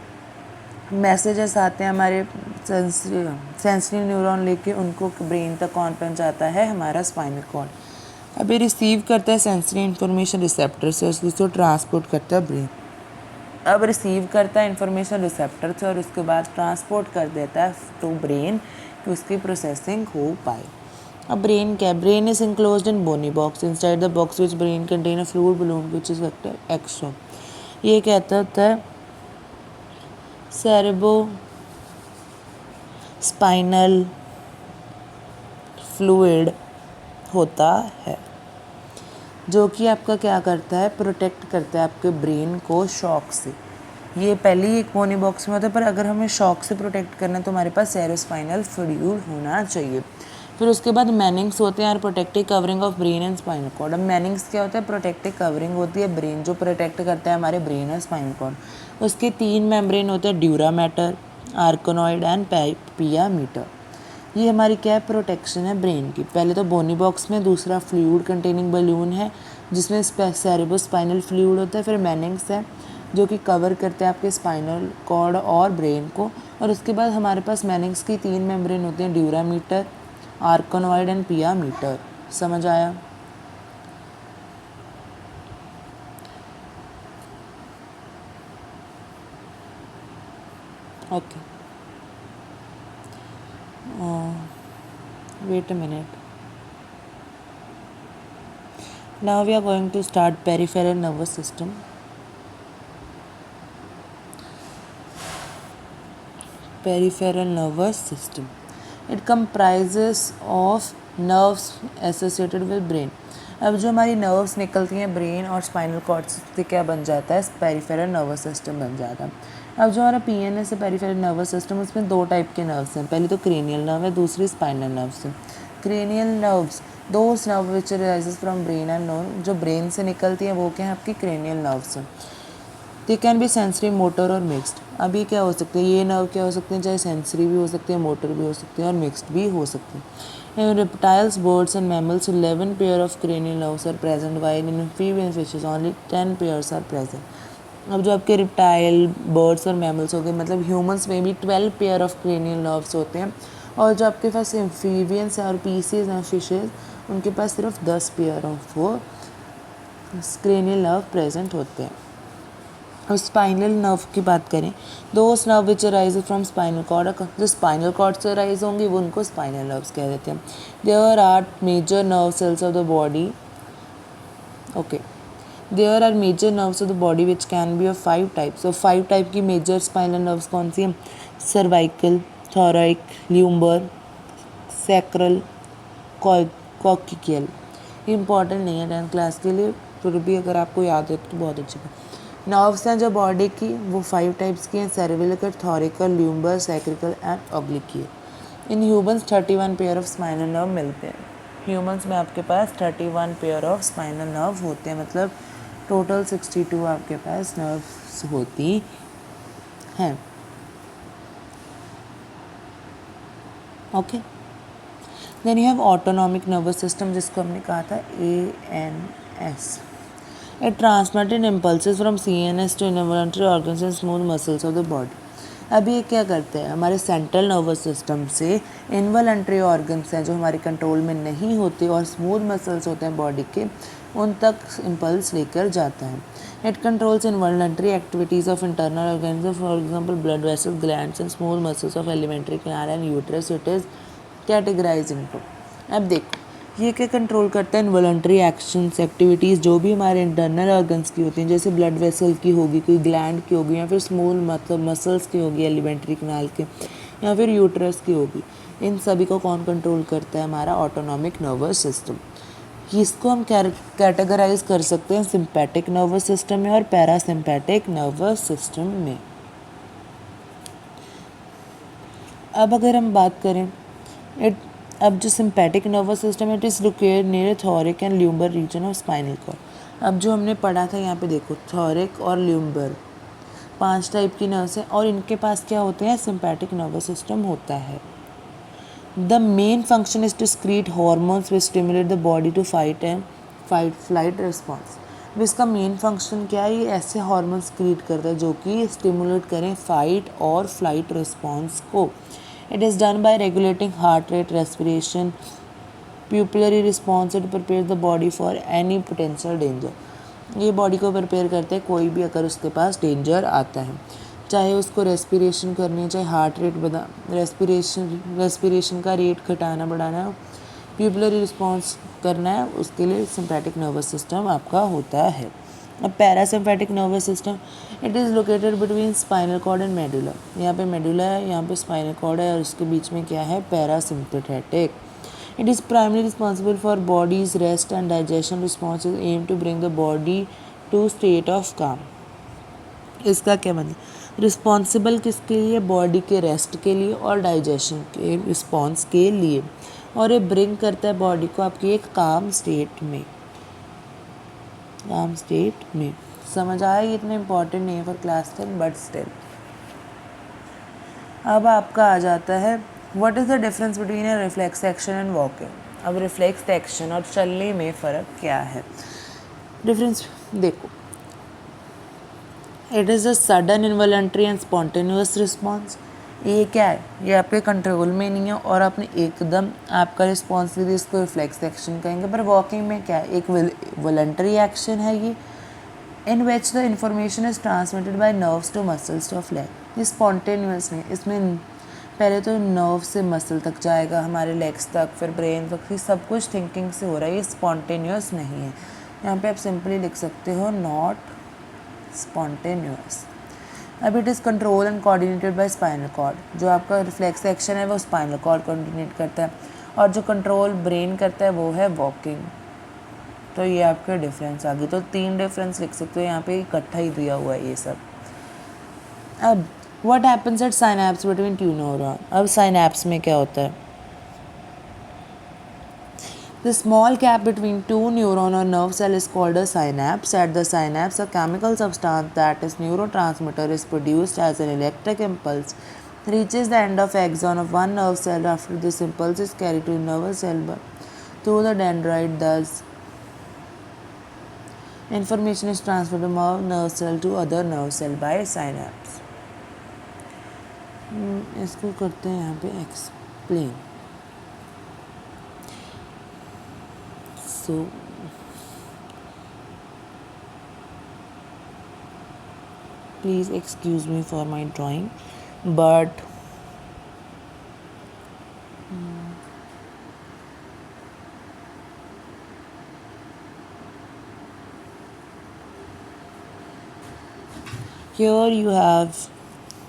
मैसेजेस आते हैं हमारे सेंसरी न्यूरॉन लेके, उनको ब्रेन तक कौन पहुंचाता है? हमारा स्पाइनल कॉर्ड। अब ये रिसीव करता है सेंसरी इंफॉर्मेशन रिसेप्टर से, उसको ट्रांसपोर्ट करता है ब्रेन। अब रिसीव करता है इंफॉर्मेशन रिसेप्टर से और उसके बाद ट्रांसपोर्ट कर देता है टू ब्रेन कि उसकी प्रोसेसिंग हो पाए। अब ब्रेन क्या है? Brain is enclosed in bony box. Inside the box which brain contain a fluid balloon which is extra. ये कहता होता है सेरेब्रो स्पाइनल फ्लूइड होता है जो कि आपका क्या करता है? प्रोटेक्ट करता है आपके ब्रेन को शॉक से। ये पहले ही एक बोनी बॉक्स में होता है, पर अगर हमें शॉक से प्रोटेक्ट करना है तो हमारे पास सेरोस्पाइनल फ्लूइड होना चाहिए। फिर उसके बाद मैनिंग्स होते हैं, protective covering of brain and spinal cord. अब मैनिंग्स क्या होता है? प्रोटेक्टिव कवरिंग होती है ब्रेन, जो प्रोटेक्ट करता है हमारे ब्रेन और स्पाइनल कॉर्ड। उसके 3 मेम्ब्रेन होते हैं, ड्यूरा मैटर, आर्कोनॉइड एंड पिया मीटर। ये हमारी क्या है? प्रोटेक्शन है ब्रेन की। पहले तो बोनी बॉक्स में, दूसरा फ्लूइड कंटेनिंग बलून है जिसमें सेरेब्रोस्पाइनल फ्लूइड होता है। फिर मैनिंग्स है जो कि कवर करते हैं आपके स्पाइनल कॉर्ड और ब्रेन को। और उसके बाद हमारे पास मैनिंग्स की 3 मेम्ब्रेन होते हैं, ड्यूरा मीटर, आर्कोनॉइड एंड पिया मीटर। समझ आया? Okay, wait a minute. Now we are going to start peripheral nervous system. Peripheral nervous system. It comprises of nerves associated with brain. अब जो हमारी नर्व्स निकलती हैं ब्रेन और स्पाइनल कॉर्ड से क्या बन जाता है? पेरिफेरल नर्वस सिस्टम बन जाता है। अब जो हमारा पीएनएस है पेरिफेरल नर्वस सिस्टम, उसमें 2 टाइप के नर्व्स हैं। पहले तो क्रेनियल नर्व है, दूसरी स्पाइनल नर्व्स है। Cranial nerves, those nerve which arises from brain and known, जो ब्रेन से निकलती हैं वो क्या है? आपकी क्रेनियल नर्व्स हैं। They can be sensory, motor और मिक्सड। अब ये क्या हो सकते हैं? ये नर्व क्या हो सकते हैं? चाहे सेंसरी भी हो सकते हैं, मोटर भी हो सकते हैं और मिक्सड भी हो सकते हैं। इन reptiles, birds and mammals 11 pair of cranial nerves are present, while in amphibian fishes only 10 pairs are present। अब जो आपके रिप्टाइल, बर्ड्स और मैमल्स हो गए, मतलब ह्यूमंस में भी 12 पेयर ऑफ क्रेनियल नर्व्स होते हैं। और जो आपके पास एम्फीबियंस और पीसीज हैं फिशेज, उनके पास सिर्फ 10 पेयर ऑफ वो क्रेनियल नर्व प्रेजेंट होते हैं। और स्पाइनल नर्व की बात करें, those nerve which arise from spinal cord, जो स्पाइनल कॉर्ड से अराइज होंगी वो उनको स्पाइनल नर्व्स कह देते हैं। There are major nerve cells of the body. Okay, there are major nerves of the body which can be of 5 types. और 5 type की मेजर स्पाइनल नर्व्स कौन सी हैं? Cervical, thoracic, lumbar, sacral, coccygeal. Important नहीं है 10th class के लिए, फिर भी अगर आपको याद है तो बहुत अच्छी बात। नर्व्स हैं जो बॉडी की, वो 5 टाइप्स की हैं, cerebral, thoracic, lumbar, sacral and ऑब्लिक्यूल। In humans 31 pair of spinal nerve मिलते हैं। ह्यूमंस में आपके पास 31 पेयर ऑफ स्पाइनल नर्व होते हैं, मतलब टोटल 62 आपके पास नर्व्स होती हैं। Okay, then you have autonomic nervous system, जिसको हमने कहा था ANS। It transmitted impulses from CNS to involuntary organs and smooth muscles of the body। अब ये क्या करते हैं? हमारे सेंट्रल नर्वस सिस्टम से इनवॉलंटरी ऑर्गन्स हैं जो हमारे कंट्रोल में नहीं होते और स्मूथ मसल्स होते हैं बॉडी के, उन तक इम्पल्स लेकर जाता है। It controls involuntary activities of internal organs, for example blood vessels, glands and smooth muscles of alimentary canal and uterus. It is categorise into. अब देखो ये क्या कंट्रोल करता है? इनवॉलंटरी एक्शंस, एक्टिविटीज़ जो भी हमारे इंटरनल ऑर्गन्स की होती हैं, जैसे ब्लड वेसल की होगी, कोई ग्लैंड की होगी, या फिर स्मॉल मतलब मसल्स की होगी एलिमेंट्री कैनाल के, या फिर यूट्रस की होगी। इन सभी को कौन कंट्रोल करता है? हमारा ऑटोनॉमिक नर्वस सिस्टम। इसको हम कैटेगराइज कर सकते हैं सिंपैथिक नर्वस सिस्टम में और पैरासिम्पैथिक नर्वस सिस्टम में। अब अगर हम बात करें अब जो सिंपैथिक नर्वस सिस्टम है, it is located near thoracic and lumbar region of spinal cord. अब जो हमने पढ़ा था यहाँ पे देखो, थोरिक और ल्यूम्बर 5 टाइप की नर्व्स हैं और इनके पास क्या होते हैं? सिंपैथिक नर्वस सिस्टम होता है। The main function is to secrete hormones which stimulate the body to fight flight response. अब इसका मेन फंक्शन क्या है? ये ऐसे हॉर्मोन्स क्रिएट करता है जो कि स्टिमुलेट करें फाइट और फ्लाइट रिस्पॉन्स को। It is done by regulating heart rate, respiration, pupillary response. It prepares the body for any potential danger। ये बॉडी को प्रिपेयर करते हैं कोई भी अगर उसके पास डेंजर आता है, चाहे उसको रेस्पिरेशन करनी है, चाहे हार्ट रेट रेस्पिरेशन का रेट घटाना बढ़ाना है, प्यूपिलरी रिस्पॉन्स करना है, उसके लिए सिंपैथिक नर्वस सिस्टम आपका होता है। अब parasympathetic nervous system, it is located between spinal cord and medulla. यहाँ पे मेडुला है, यहाँ पे स्पाइनल कॉर्ड है और उसके बीच में क्या है? Parasympathetic. It is primary responsible for body's rest and digestion responses, aim to bring the body to state of calm. इसका क्या मतलब, रिस्पॉन्सिबल किसके लिए, बॉडी के रेस्ट के लिए और डाइजेशन के रिस्पॉन्स के लिए, और ये ब्रिंग करता है बॉडी को आपकी एक काम स्टेट में, काम स्टेट में। समझ आया, ये इतना इंपॉर्टेंट नहीं है फॉर क्लास 10 बट स्टिल। अब आपका आ जाता है what is the difference between a reflex action and walking. अब रिफ्लेक्स एक्शन और चलने में फ़र्क क्या है, डिफरेंस देखो। It is a sudden involuntary and spontaneous response. ये क्या है, ये आपके कंट्रोल में नहीं है और आपने एकदम आपका रिस्पॉन्स दे दिया, इसको रिफ्लेक्स एक्शन कहेंगे। पर वॉकिंग में क्या है, एक वॉलंटरी एक्शन है ये, in which the information is transmitted by nerves to muscles to leg. ये स्पॉन्टेनियस नहीं, इसमें पहले तो नर्व से मसल तक जाएगा, हमारे लेग्स तक, फिर ब्रेन तक, ये सब कुछ थिंकिंग से हो रहा है, ये स्पॉन्टेनियस नहीं है। यहाँ पे आप सिंपली लिख सकते हो नॉट स्पॉन्टेनियस। अब it is control and coordinated by spinal cord. जो आपका रिफ्लेक्स एक्शन है वो स्पाइनल कॉर्ड कोऑर्डिनेट करता है, और जो कंट्रोल ब्रेन करता है वो है वॉकिंग। तो ये आपके डिफरेंस आ गई। तो 3 डिफरेंस लिख सकते हो, यहाँ पे इकट्ठा ही दिया हुआ है ये सब। अब what happens at synapse between two neuron. अब साइनैप्स में क्या होता है, the small gap between two neuron or nerve cell is called a synapse. At the synapse, a chemical substance that is neurotransmitter is produced as an electric impulse, reaches the end of axon of one nerve cell. After this impulse is carried to nervous cell through the dendrite. Thus, information is transferred from one nerve cell to other nerve cell by synapse. इसको करते हैं यहाँ पे explain. So please excuse me for my drawing, but here you have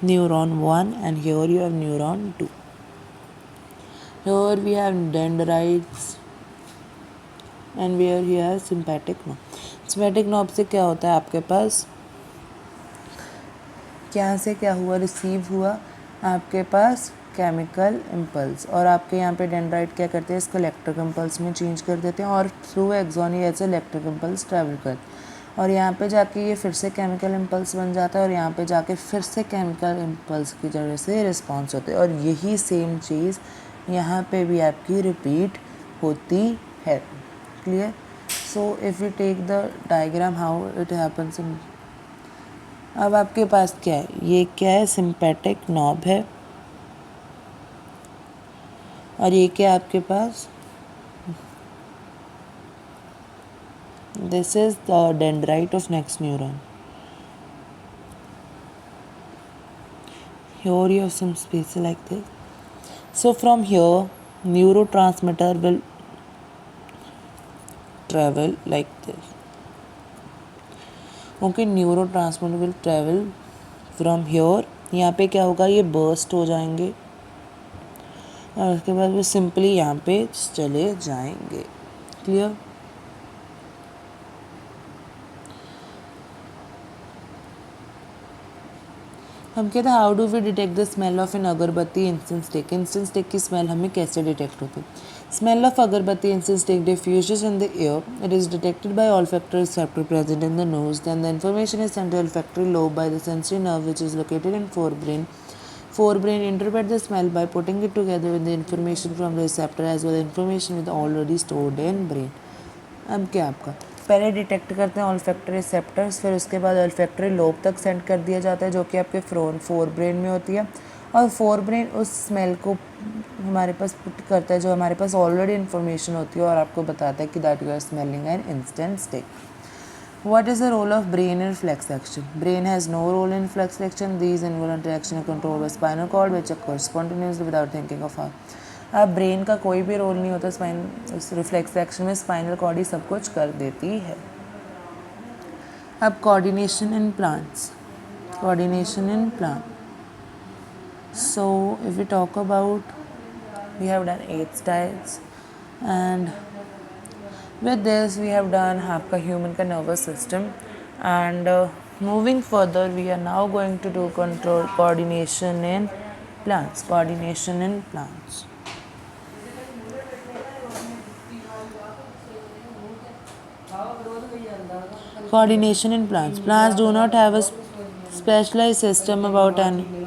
neuron 1 and here you have neuron 2. Here we have dendrites and where you have sympathetic knob. Sympathetic knob से क्या होता है, आपके पास क्या से क्या हुआ, रिसीव हुआ आपके पास केमिकल इम्पल्स, और आपके यहाँ पे डेंड्राइट क्या करते हैं, इसको इलेक्ट्रिक इम्पल्स में चेंज कर देते हैं, और थ्रू एक्सॉन ये ऐसे इलेक्ट्रिक इम्पल्स ट्रैवल करते हैं, और यहाँ पे जाके ये फिर से केमिकल इम्पल्स बन जाता है, और यहाँ पे जाके फिर से केमिकल इम्पल्स की वजह से रिस्पॉन्स होते हैं, और यही सेम चीज़ यहाँ पे भी आपकी रिपीट होती है। Clear. So if you take the diagram how it happens in. अब आपके पास क्या है, ये क्या है, सिंपैथिक नॉब है, और ये क्या है आपके पास, this is the dendrite of next neuron. Here you have some space like this. So from here, neurotransmitter will travel like this. Okay, neurotransmitter will travel from here. यहाँ पे क्या होगा, ये burst हो जाएंगे और उसके बाद वो सिंपली यहाँ पे चले जाएंगे। क्लियर। हम कहते हैं how do we detect the smell of an agarbatti incense stick. Incense stick की स्मेल हमें कैसे डिटेक्ट होती है। Smell of agarbatti incense stick diffuses in the air. It is detected by olfactory receptor present in the nose. Then the information is sent to olfactory lobe by the sensory nerve which is located in forebrain. Forebrain interpret the smell by putting it together with the information from the receptor as well as information with already stored in brain. अब क्या आपका पहले detect करते हैं olfactory receptors, फिर उसके बाद olfactory lobe तक सेंड कर दिया जाता है जो कि आपके फोर ब्रेन में होती है, और फोर ब्रेन उस स्मेल को हमारे पास पुट करता है जो हमारे पास ऑलरेडी इन्फॉर्मेशन होती है और आपको बताता है कि that you are smelling an instant stick. What is the role of brain in reflex action? Brain has no role in reflex action. These involuntary actions are controlled by spinal cord which occurs spontaneously without thinking of how. अब ब्रेन का कोई भी role नहीं होता उस reflex action में, spinal cord ही सब कुछ कर देती है। अब coordination in plants, coordination in plant. So if we talk about, we have done 8 styles and with this we have done आपका ह्यूमन का nervous system. And moving further, we are now going to do control coordination in plants. Coordination in plants. Coordination in plants. Plants do not have a specialized system about an